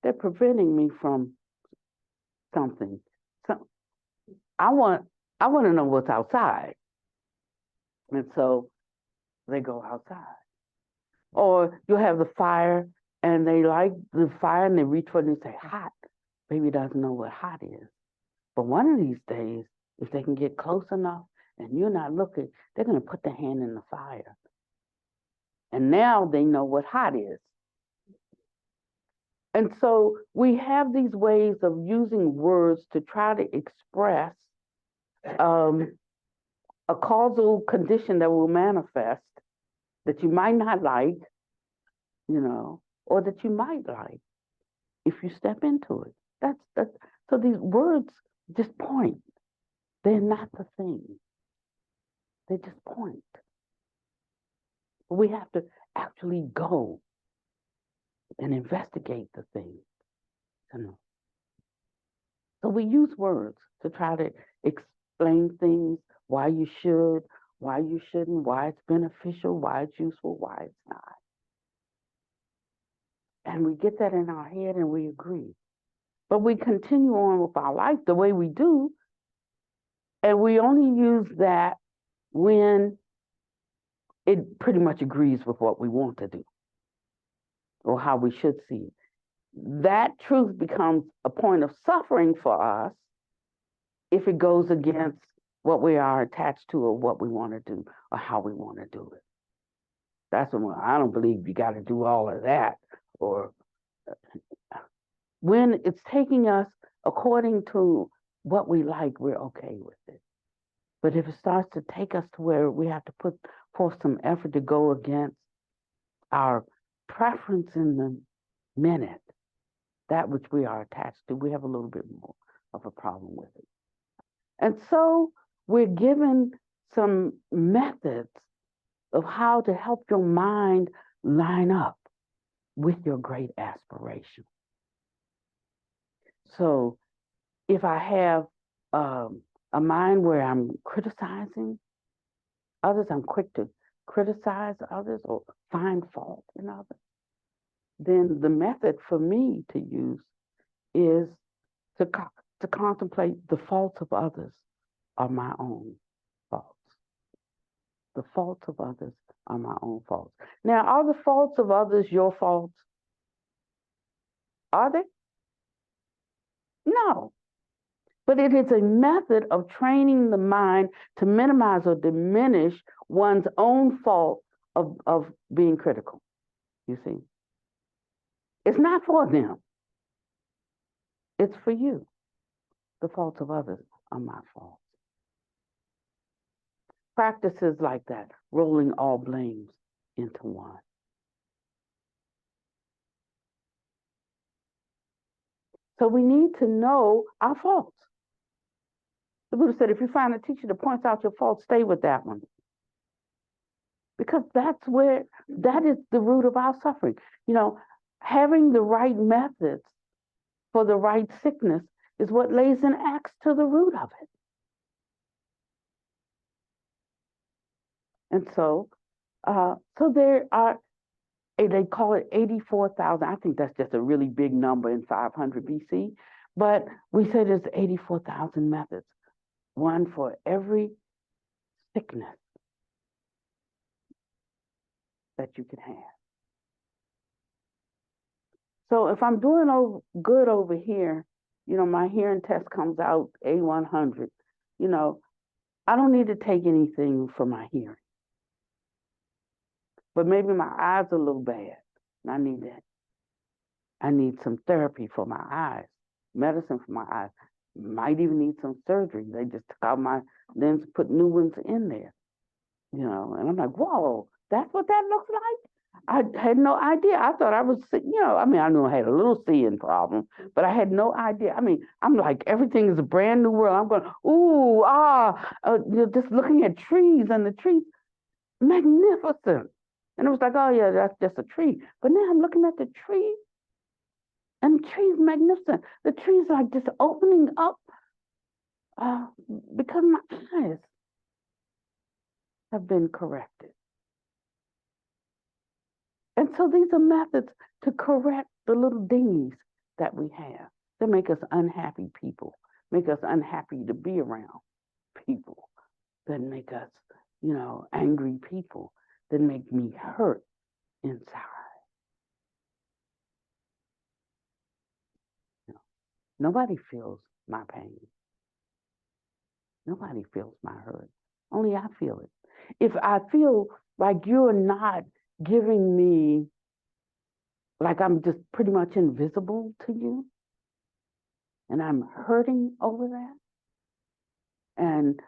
S1: they're preventing me from something. So I want I want to know what's outside, and so they go outside. Or you have the fire, and they like the fire, and they reach for it and say hot. Baby doesn't know what hot is. But one of these days, if they can get close enough and you're not looking, they're going to put their hand in the fire. And now they know what hot is. And so we have these ways of using words to try to express um, a causal condition that will manifest that you might not like, or that you might like if you step into it. That's so these words just point. They're not the thing. They just point. But we have to actually go and investigate the thing to know. So we use words to try to explain things, why you should, why you shouldn't, why it's beneficial, why it's useful, why it's not. And we get that in our head and we agree. But we continue on with our life the way we do, and we only use that when it pretty much agrees with what we want to do or how we should see it. That truth becomes a point of suffering for us if it goes against what we are attached to or what we want to do or how we want to do it. That's when I don't believe you got to do all of that. Or when it's taking us according to what we like, we're okay with it. But if it starts to take us to where we have to put forth some effort to go against our preference in the minute, that which we are attached to, we have a little bit more of a problem with it. And so we're given some methods of how to help your mind line up with your great aspiration. So if I have a mind where I'm criticizing others, I'm quick to criticize others or find fault in others, then the method for me to use is to contemplate the faults of others are my own faults. The faults of others are my own faults. Now, are the faults of others your faults? Are they? No. But it is a method of training the mind to minimize or diminish one's own fault of being critical. You see, it's not for them, it's for you. The faults of others are my faults. Practices like that, rolling all blames into one. So we need to know our faults. The Buddha said, if you find a teacher that points out your faults, stay with that one. Because that is the root of our suffering. You know, having the right methods for the right sickness is what lays an axe to the root of it. And so there are, they call it 84,000. I think that's just a really big number in 500 BC. But we say there's 84,000 methods, one for every sickness that you can have. So if I'm doing good over here, you know, my hearing test comes out A100, you know, I don't need to take anything for my hearing. But maybe my eyes are a little bad, and I need that. I need some therapy for my eyes, medicine for my eyes. Might even need some surgery. They just took out my lens, put new ones in there, you know. And I'm like, whoa, that's what that looks like? I had no idea. I thought I was, you know, I mean, I knew I had a little seeing problem, but I had no idea. I mean, I'm like, everything is a brand new world. I'm going, ooh, you're just looking at trees, and the trees, magnificent. And it was like, oh yeah, that's just a tree. But now I'm looking at the tree, and the tree's magnificent. The tree's like just opening up because my eyes have been corrected. And so these are methods to correct the little dingers that we have that make us unhappy people, make us unhappy to be around people, that make us, you know, angry people, that make me hurt inside. You know, nobody feels my pain. Nobody feels my hurt. Only I feel it. If I feel like you're not giving me, like I'm just pretty much invisible to you, and I'm hurting over that, and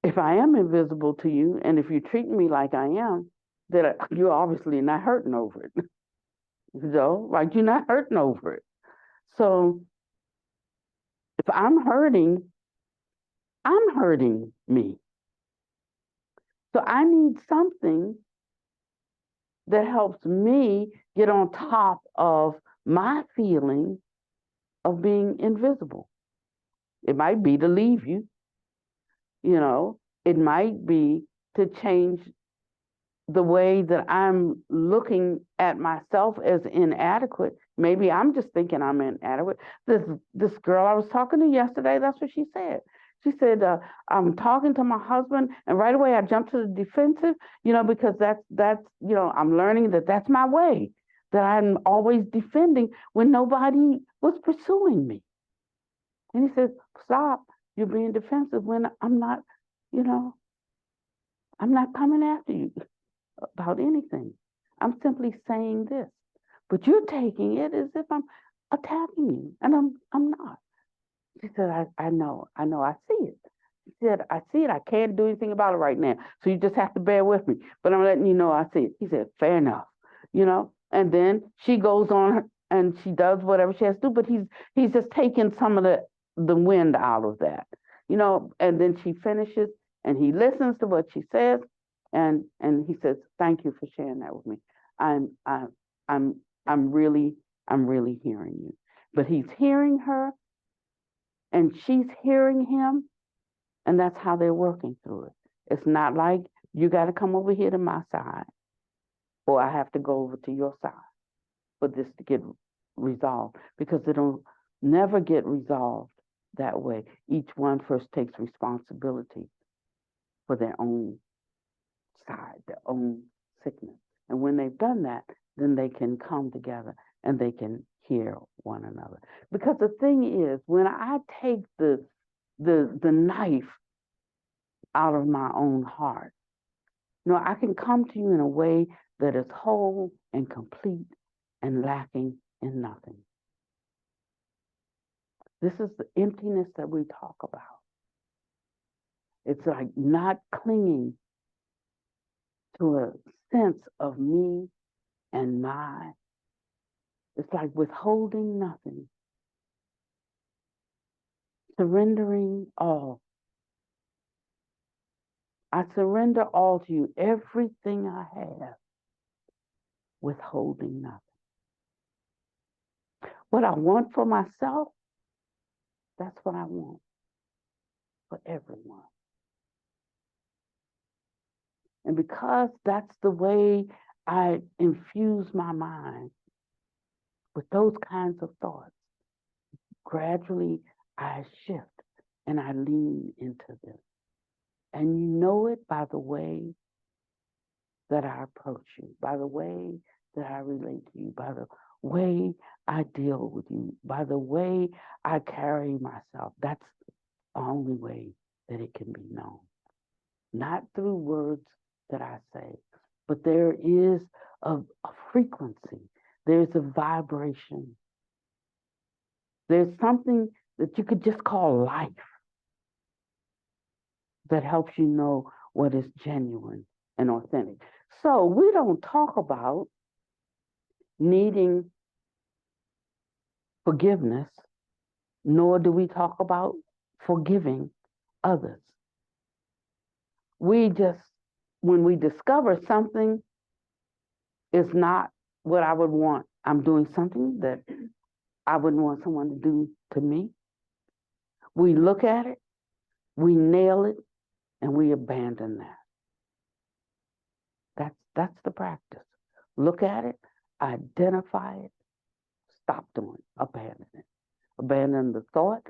S1: if I am invisible to you, and if you treat me like I am, then you're obviously not hurting over it. You know, like you're not hurting over it. So if I'm hurting me. So I need something that helps me get on top of my feeling of being invisible. It might be to leave you, you know, it might be to change the way that I'm looking at myself as inadequate. Maybe I'm just thinking I'm inadequate. This girl I was talking to yesterday, that's what she said. She said, "I'm talking to my husband, and right away I jumped to the defensive, because that's I'm learning that that's my way, that I'm always defending when nobody was pursuing me." And he said, "Stop! You're being defensive when I'm not, you know, I'm not coming after you about anything. I'm simply saying this. But you're taking it as if I'm attacking you. And I'm not." She said, I know, I see it. She said, "I see it. I can't do anything about it right now. So you just have to bear with me. But I'm letting you know I see it." He said, "Fair enough." And then she goes on and she does whatever she has to do, but he's just taking some of the wind out of that. And then she finishes and he listens to what she says, and he says, "Thank you for sharing that with me. I'm I'm I'm I'm really hearing you." But he's hearing her and she's hearing him, and that's how they're working through it. It's not like you got to come over here to my side or I have to go over to your side for this to get resolved, because it'll never get resolved that way. Each one first takes responsibility for their own side, their own sickness. And when they've done that, then they can come together and they can hear one another. Because the thing is, when I take the knife out of my own heart, I can come to you in a way that is whole and complete and lacking in nothing. This is the emptiness that we talk about. It's like not clinging to a sense of me and my. It's like withholding nothing, surrendering all. I surrender all to you, everything I have, withholding nothing. What I want for myself, that's what I want for everyone. And because that's the way I infuse my mind with those kinds of thoughts, gradually I shift and I lean into them. And you know it by the way that I approach you, by the way that I relate to you, by the way I deal with you, by the way I carry myself. That's the only way that it can be known. Not through words that I say, but there is a frequency, there's a vibration, there's something that you could just call life that helps you know what is genuine and authentic. So we don't talk about needing forgiveness, nor do we talk about forgiving others. We just, when we discover something is not what I would want, I'm doing something that I wouldn't want someone to do to me, we look at it, we nail it, and we abandon that. That's the practice. Look at it, identify it, stop doing it, abandon it. Abandon the thought.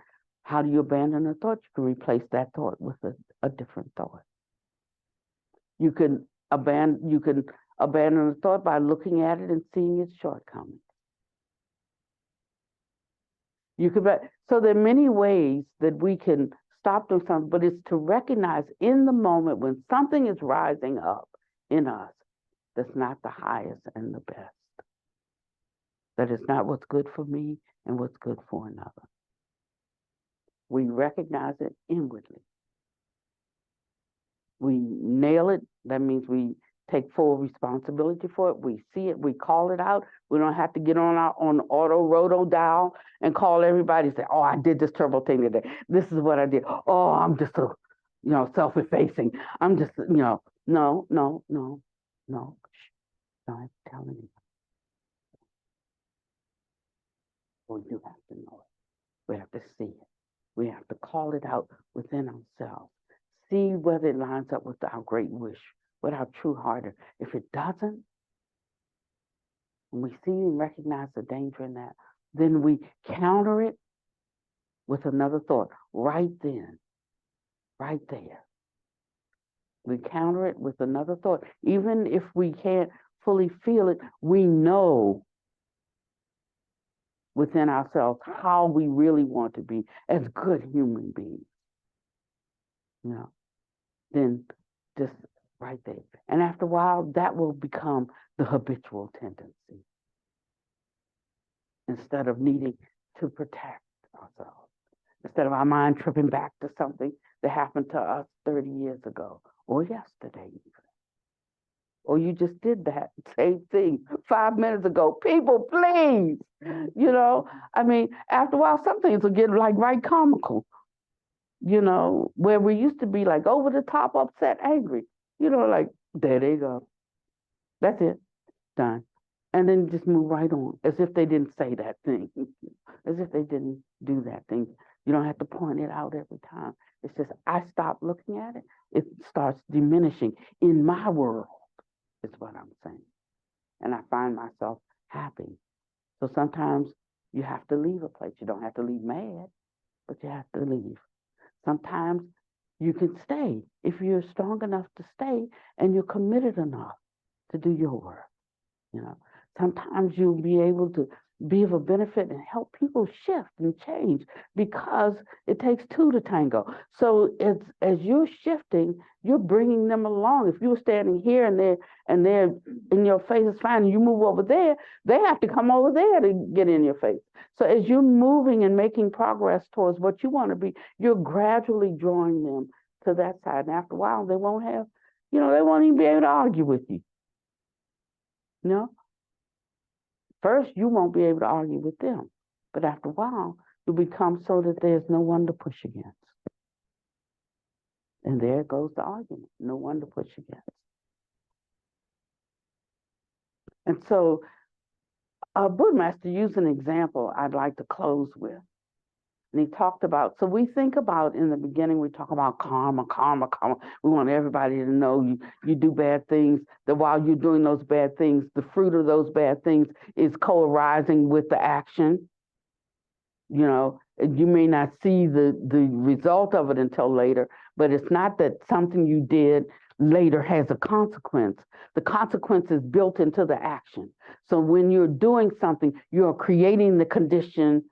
S1: How do you abandon a thought? You can replace that thought with a different thought. You can abandon a thought by looking at it and seeing its shortcomings. So there are many ways that we can stop doing something, but it's to recognize in the moment when something is rising up in us that's not the highest and the best. That is not what's good for me and what's good for another. We recognize it inwardly. We nail it. That means we take full responsibility for it. We see it. We call it out. We don't have to get on auto roto dial and call everybody and say, "Oh, I did this terrible thing today. This is what I did. Oh, I'm just so, self-effacing. I'm just, No, no, no, no. Shh, don't tell anyone. Well, you have to know it. We have to see it. We have to call it out within ourselves. See whether it lines up with our great wish, with our true heart. If it doesn't, and we see and recognize the danger in that, then we counter it with another thought right then, right there. We counter it with another thought. Even if we can't fully feel it, we know within ourselves how we really want to be as good human beings. You know, then just right there. And after a while, that will become the habitual tendency instead of needing to protect ourselves. Instead of our mind tripping back to something that happened to us 30 years ago or yesterday, even. Or you just did that same thing 5 minutes ago. People, please. You know, I mean, after a while, some things will get like right comical, you know, where we used to be like over the top, upset, angry, you know, like, there they go. That's it, done. And then just move right on as if they didn't say that thing, as if they didn't do that thing. You don't have to point it out every time. It's just, I stop looking at it, it starts diminishing in my world, is what I'm saying. And I find myself happy. So sometimes you have to leave a place. You don't have to leave mad, but you have to leave. Sometimes you can stay if you're strong enough to stay and you're committed enough to do your work. You know, sometimes you'll be able to be of a benefit and help people shift and change because it takes two to tango. So as you're shifting, you're bringing them along. If you were standing here and they're in your face is fine, and you move over there, they have to come over there to get in your face. So as you're moving and making progress towards what you want to be, you're gradually drawing them to that side. And after a while, they won't have, you know, they won't even be able to argue with you. You know? First, you won't be able to argue with them. But after a while, you become so that there's no one to push against. And there goes the argument. No one to push against. And so, Buddhamaster used an example I'd like to close with. And he talked about, so we think about in the beginning, we talk about karma, karma, karma. We want everybody to know you do bad things, that while you're doing those bad things, the fruit of those bad things is co-arising with the action. You know, you may not see the result of it until later, but it's not that something you did later has a consequence. The consequence is built into the action. So when you're doing something, you're creating the condition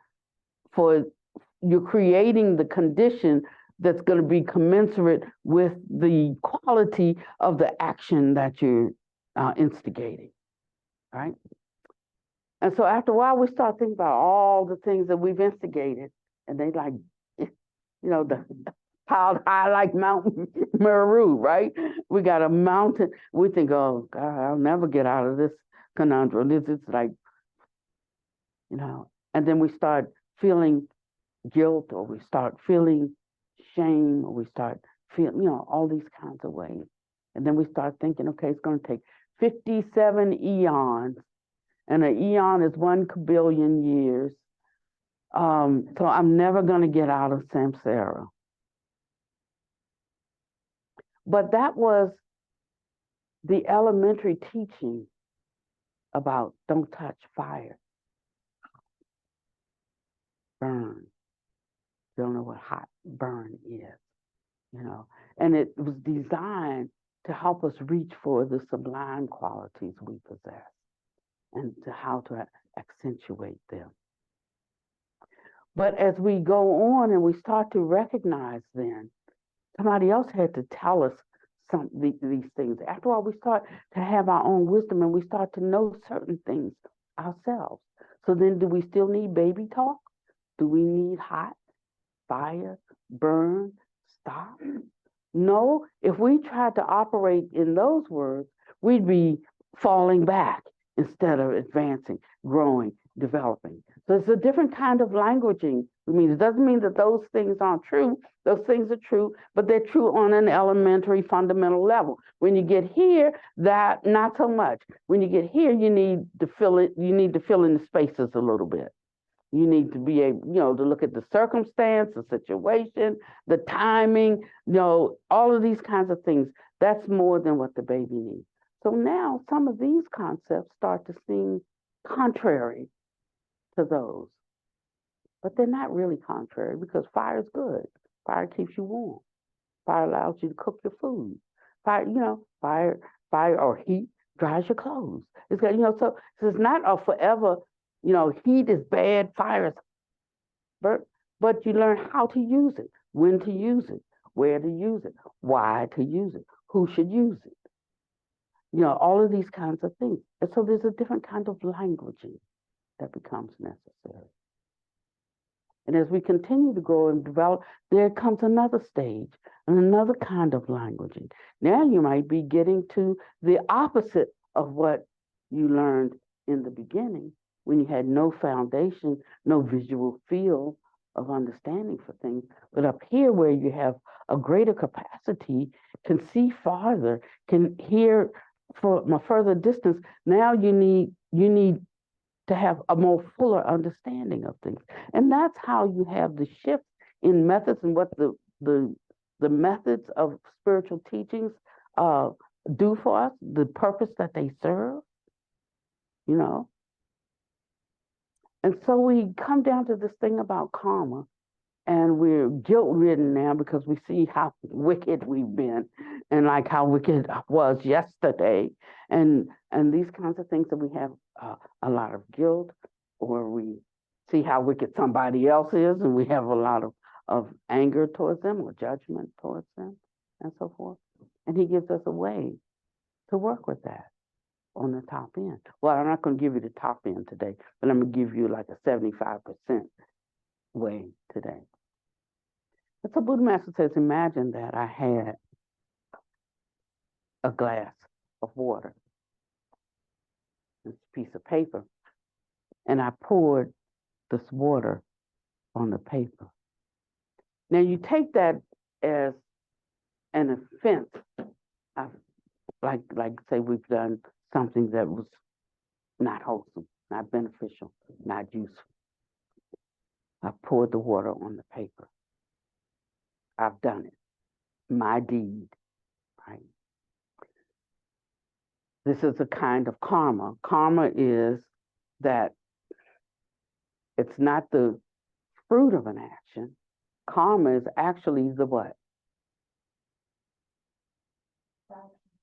S1: that's going to be commensurate with the quality of the action that you're instigating, right? And so after a while, we start thinking about all the things that we've instigated, and they like, you know, the piled high like Mount Meru, right? We got a mountain. We think, oh God, I'll never get out of this conundrum. This is like, you know, and then we start feeling guilt, or we start feeling shame, or we start feeling, you know, all these kinds of ways. And then we start thinking, okay, it's going to take 57 eons, and an eon is 1 billion years. So I'm never going to get out of samsara. But that was the elementary teaching about don't touch fire, burn. You don't know what hot burn is, you know. And it was designed to help us reach for the sublime qualities we possess and to how to accentuate them. But as we go on and we start to recognize then, somebody else had to tell us these things. After all, we start to have our own wisdom and we start to know certain things ourselves. So then do we still need baby talk? Do we need hot, fire, burn, stop? No, if we tried to operate in those words, we'd be falling back instead of advancing, growing, developing. So it's a different kind of languaging. I mean, it doesn't mean that those things aren't true. Those things are true, but they're true on an elementary, fundamental level. When you get here, that not so much. When you get here, you need to fill it. You need to fill in the spaces a little bit. You need to be able, to look at the circumstance, the situation, the timing, all of these kinds of things. That's more than what the baby needs. So now some of these concepts start to seem contrary to those. But they're not really contrary because fire is good. Fire keeps you warm. Fire allows you to cook your food. Fire, fire or heat dries your clothes. It's got, so it's not a forever, heat is bad, fire is but you learn how to use it, when to use it, where to use it, why to use it, who should use it. All of these kinds of things. And so there's a different kind of languaging that becomes necessary. And as we continue to grow and develop, there comes another stage and another kind of languaging. Now you might be getting to the opposite of what you learned in the beginning when you had no foundation, no visual field of understanding for things. But up here where you have a greater capacity, can see farther, can hear from a further distance, now you need to have a more fuller understanding of things. And that's how you have the shift in methods and what the methods of spiritual teachings do for us, the purpose that they serve, And so we come down to this thing about karma, and we're guilt-ridden now because we see how wicked we've been and like how wicked I was yesterday and these kinds of things that we have a lot of guilt, or we see how wicked somebody else is and we have a lot of anger towards them or judgment towards them and so forth. And he gives us a way to work with that on the top end. Well, I'm not going to give you the top end today, but I'm going to give you like a 75% way today. And so Buddha Master says, imagine that I had a glass of water, this piece of paper, and I poured this water on the paper. Now you take that as an offense. Like say we've done something that was not wholesome, not beneficial, not useful. I poured the water on the paper. I've done it. My deed, right? This is a kind of karma. Karma is that it's not the fruit of an action. Karma is actually the what?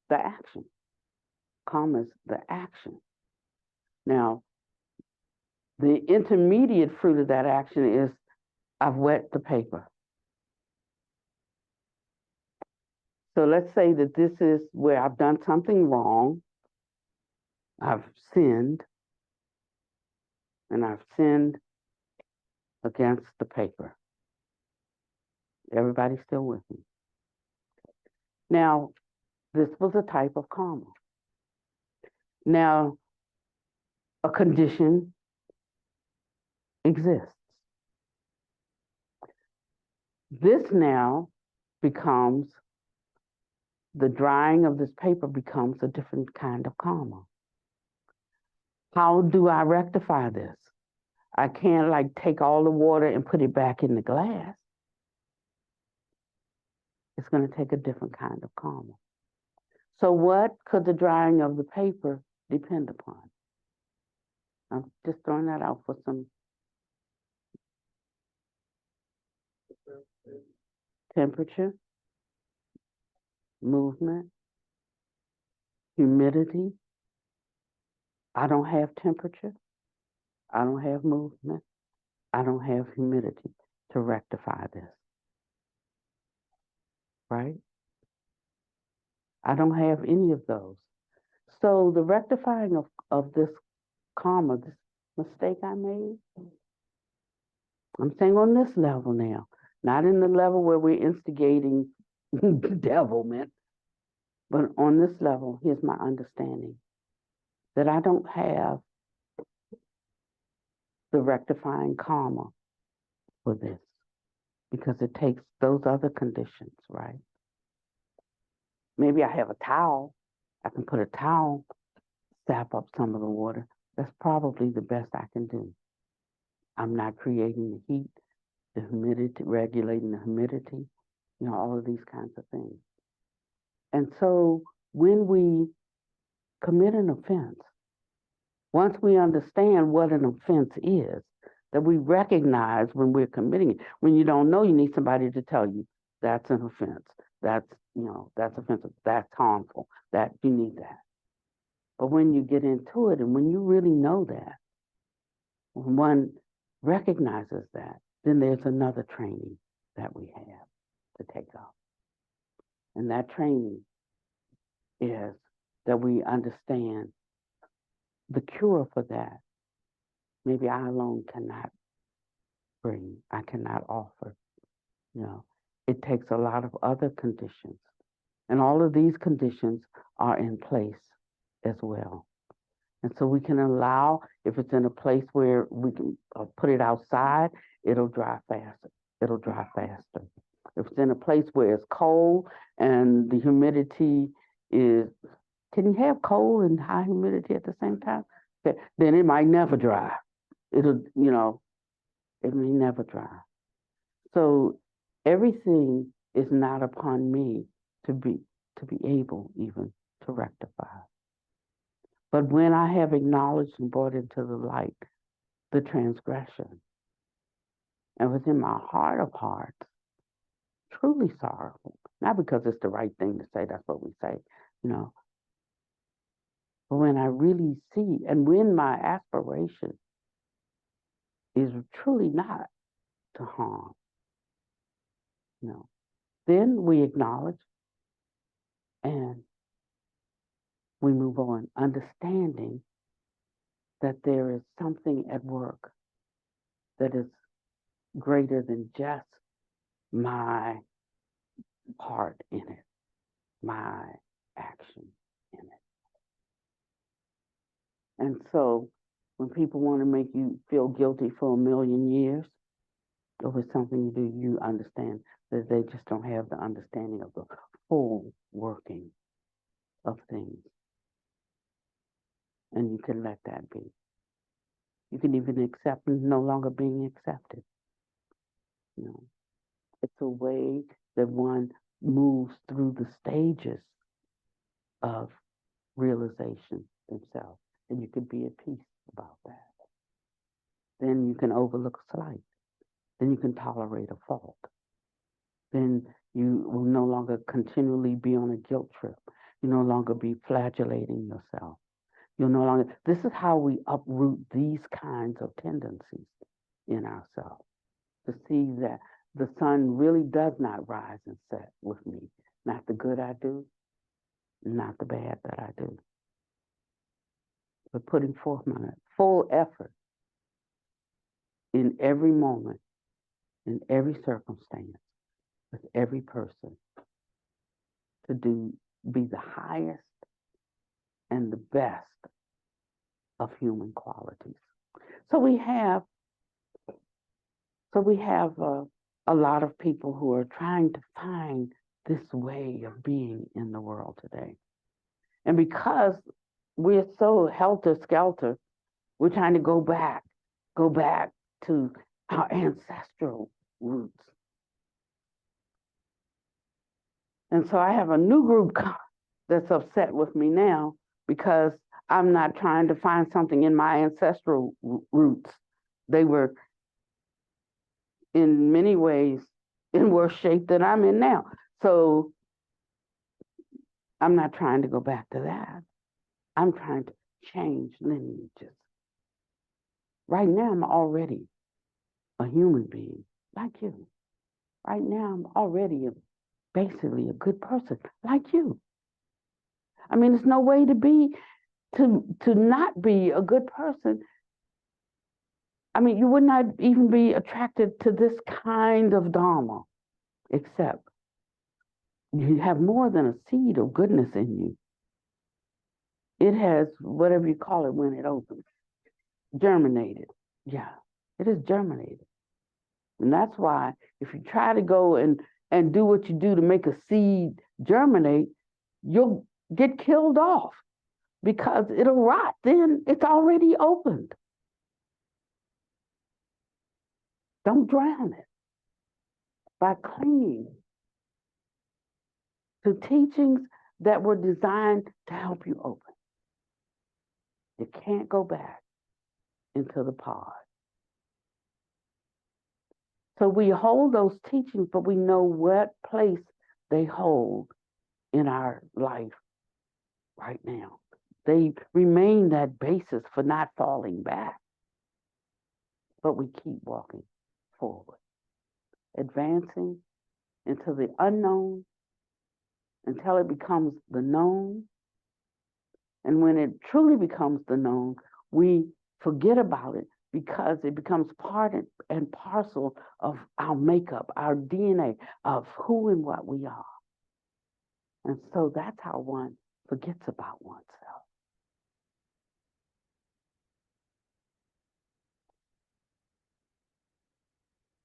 S1: The action. Karma is the action. Now, the intermediate fruit of that action is I've wet the paper. So let's say that this is where I've done something wrong. I've sinned, and I've sinned against the paper. Everybody's still with me. Now, this was a type of karma. Now, a condition exists. This now becomes, the drying of this paper becomes a different kind of karma. How do I rectify this? I can't like take all the water and put it back in the glass. It's going to take a different kind of karma. So what could the drying of the paper depend upon? I'm just throwing that out for some temperature, movement, humidity. I don't have temperature. I don't have movement. I don't have humidity to rectify this. Right? I don't have any of those. So the rectifying of this karma, this mistake I made, I'm saying on this level now, not in the level where we're instigating devilment, but on this level, here's my understanding that I don't have the rectifying karma for this, because it takes those other conditions, right? Maybe I have a towel. I can put a towel, sap up some of the water. That's probably the best I can do. I'm not creating the heat, the humidity, regulating the humidity, all of these kinds of things. And so when we commit an offense, once we understand what an offense is, that we recognize when we're committing it. When you don't know, you need somebody to tell you that's an offense. That's, that's offensive. That's harmful. That you need that. But when you get into it and when you really know that, when one recognizes that, then there's another training that we have to take up. And that training is that we understand the cure for that. Maybe I alone cannot bring, I cannot offer. It takes a lot of other conditions. And all of these conditions are in place as well. And so we can allow, if it's in a place where we can put it outside, it'll dry faster. It'll dry faster. If it's in a place where it's cold and the humidity is, can you have cold and high humidity at the same time? Okay, then it might never dry. It'll, it may never dry. So everything is not upon me to be able even to rectify. But when I have acknowledged and brought into the light the transgression, and within my heart of hearts, truly sorrowful, not because it's the right thing to say, that's what we say, but when I really see, and when my aspiration is truly not to harm, then we acknowledge and we move on, understanding that there is something at work that is greater than just my part in it, my action in it. And so when people want to make you feel guilty for a million years over something you do, you understand that they just don't have the understanding of the full working of things. And you can let that be. You can even accept no longer being accepted. It's a way that one moves through the stages of realization themselves. And you can be at peace about that. Then you can overlook a slight. Then you can tolerate a fault. Then you will no longer continually be on a guilt trip. You no longer be flagellating yourself. You'll no longer, this is how we uproot these kinds of tendencies in ourselves. To see that the sun really does not rise and set with me. Not the good I do, not the bad that I do. But putting forth my full effort in every moment, in every circumstance, with every person, to be the highest and the best of human qualities. So we have a lot of people who are trying to find this way of being in the world today. And because we're so helter-skelter, we're trying to go back to our ancestral roots. And so I have a new group that's upset with me now because I'm not trying to find something in my ancestral roots. They were in many ways in worse shape than I'm in now. So I'm not trying to go back to that. I'm trying to change lineages. Right now, I'm already a human being like you. Right now, I'm already basically a good person like you. I mean, there's no way to not be a good person. I mean, you would not even be attracted to this kind of Dharma, except you have more than a seed of goodness in you. It has, whatever you call it when it opens, germinated. Yeah. It is germinated. And that's why if you try to go and do what you do to make a seed germinate, you'll get killed off because it'll rot. Then it's already opened. Don't drown it by clinging to teachings that were designed to help you open. You can't go back into the pod. So we hold those teachings, but we know what place they hold in our life right now. They remain that basis for not falling back, but we keep walking forward, advancing into the unknown until it becomes the known. And when it truly becomes the known, we forget about it because it becomes part and parcel of our makeup, our DNA, of who and what we are. And so that's how one forgets about oneself.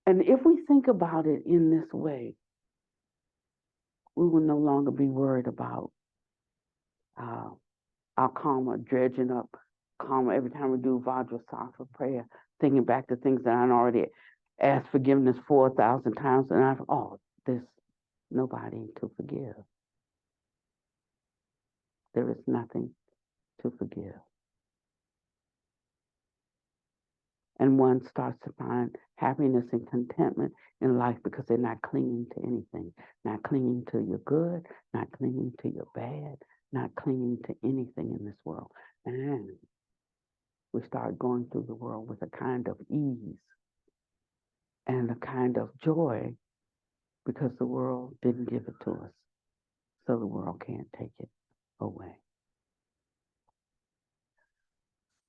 S1: And if we think about it in this way, we will no longer be worried about our karma, dredging up karma every time we do Vajrasattva prayer, thinking back to things that I already asked forgiveness 4,000 times, and there's nobody to forgive. There is nothing to forgive. And one starts to find happiness and contentment in life because they're not clinging to anything, not clinging to your good, not clinging to your bad, not clinging to anything in this world. And we start going through the world with a kind of ease and a kind of joy because the world didn't give it to us. So the world can't take it away.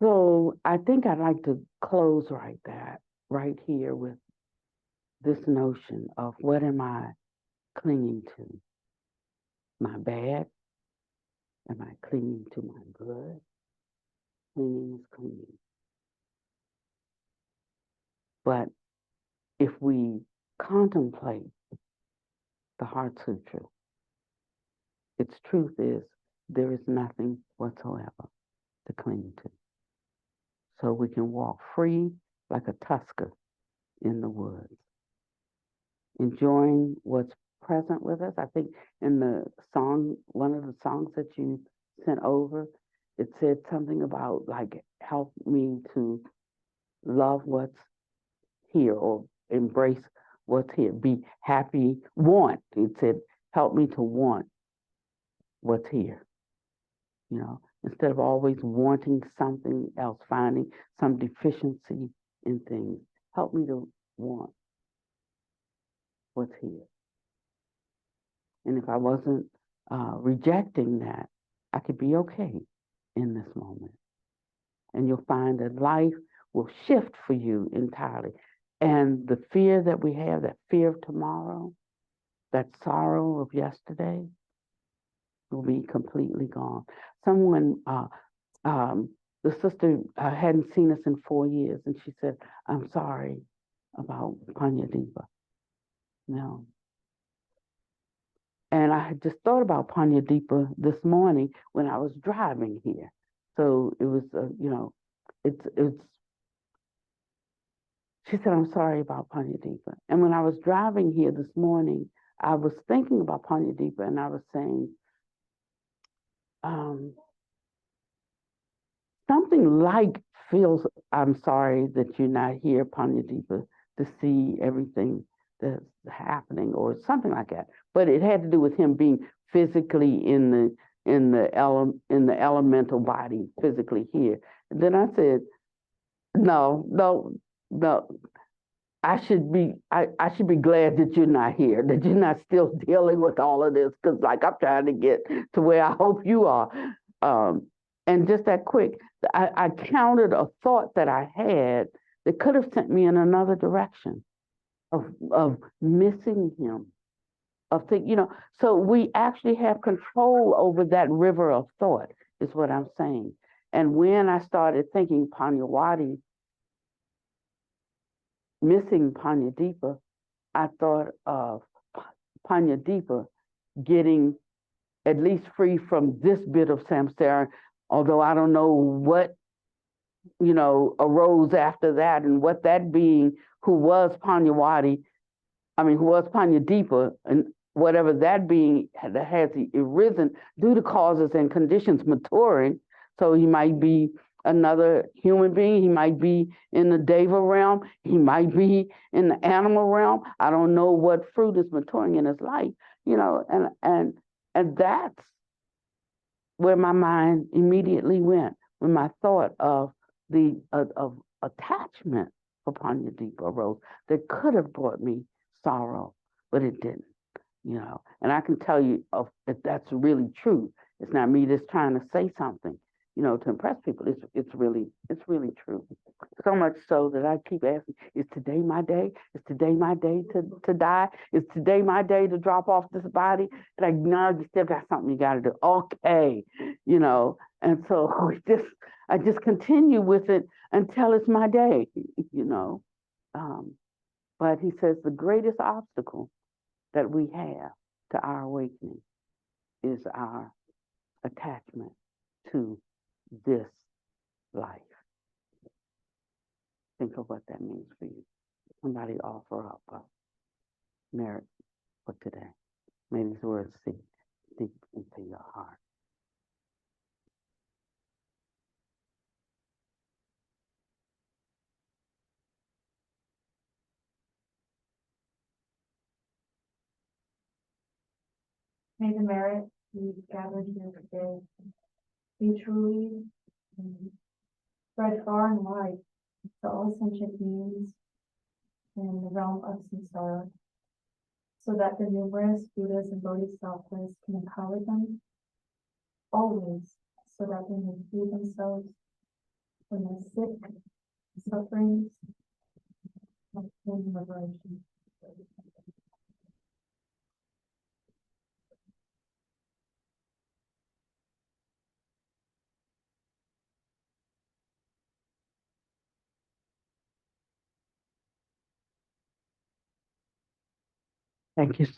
S1: So I think I'd like to close right here with this notion of what am I clinging to? My bad? Am I clinging to my good? Clinging is clinging. But if we contemplate the Heart Sutra, its truth is there is nothing whatsoever to cling to. So we can walk free like a tusker in the woods, enjoying what's present with us. I think in the song, one of the songs that you sent over, it said something about like, help me to love what's here or embrace what's here, be happy, want. It said, help me to want what's here, instead of always wanting something else, finding some deficiency in things. Help me to want what's here. And if I wasn't rejecting that, I could be okay in this moment. And you'll find that life will shift for you entirely. And the fear that we have, that fear of tomorrow, that sorrow of yesterday, will be completely gone. Someone, the sister hadn't seen us in 4 years, and she said, I'm sorry about Panyadeepa. And I had just thought about Panyadeepa this morning when I was driving here. So it was, it's. She said, I'm sorry about Panyadeepa. And when I was driving here this morning, I was thinking about Panyadeepa, and I was saying, something like feels, I'm sorry that you're not here, Panyadeepa, to see everything that's happening or something like that. But it had to do with him being physically in the elemental body, physically here. And then I said, no, no, no. I should be glad that you're not here, that you're not still dealing with all of this, because like I'm trying to get to where I hope you are. And just that quick, I counted a thought that I had that could have sent me in another direction of missing him, so we actually have control over that river of thought, is what I'm saying. And when I started thinking Panyawadi, missing Panyadeepa, I thought of Panyadeepa getting at least free from this bit of samsara, although I don't know what, arose after that and what that being who was Panyawadi, who was Panyadeepa, and whatever that being that has arisen due to causes and conditions maturing. So he might be another human being. He might be in the Deva realm. He might be in the animal realm. I don't know what fruit is maturing in his life, and that's where my mind immediately went when my thought of the of attachment for Panyadeepa arose that could have brought me sorrow, but it didn't. And I can tell you if that's really true. It's not me just trying to say something, to impress people. It's really true. So much so that I keep asking, is today my day? Is today my day to die? Is today my day to drop off this body? Like, no, you still got something you got to do. Okay, And so I just continue with it until it's my day, you know. Um, but he says the greatest obstacle that we have to our awakening is our attachment to this life. Think of what that means for you. Somebody offer up a merit for today. May these words sink deep into your heart.
S3: May the merit we've gathered here today be truly spread far and wide to all sentient beings in the realm of samsara, so that the numerous Buddhas and Bodhisattvas can empower them always, so that they may free themselves from the sick sufferings of human liberation.
S1: Thank you so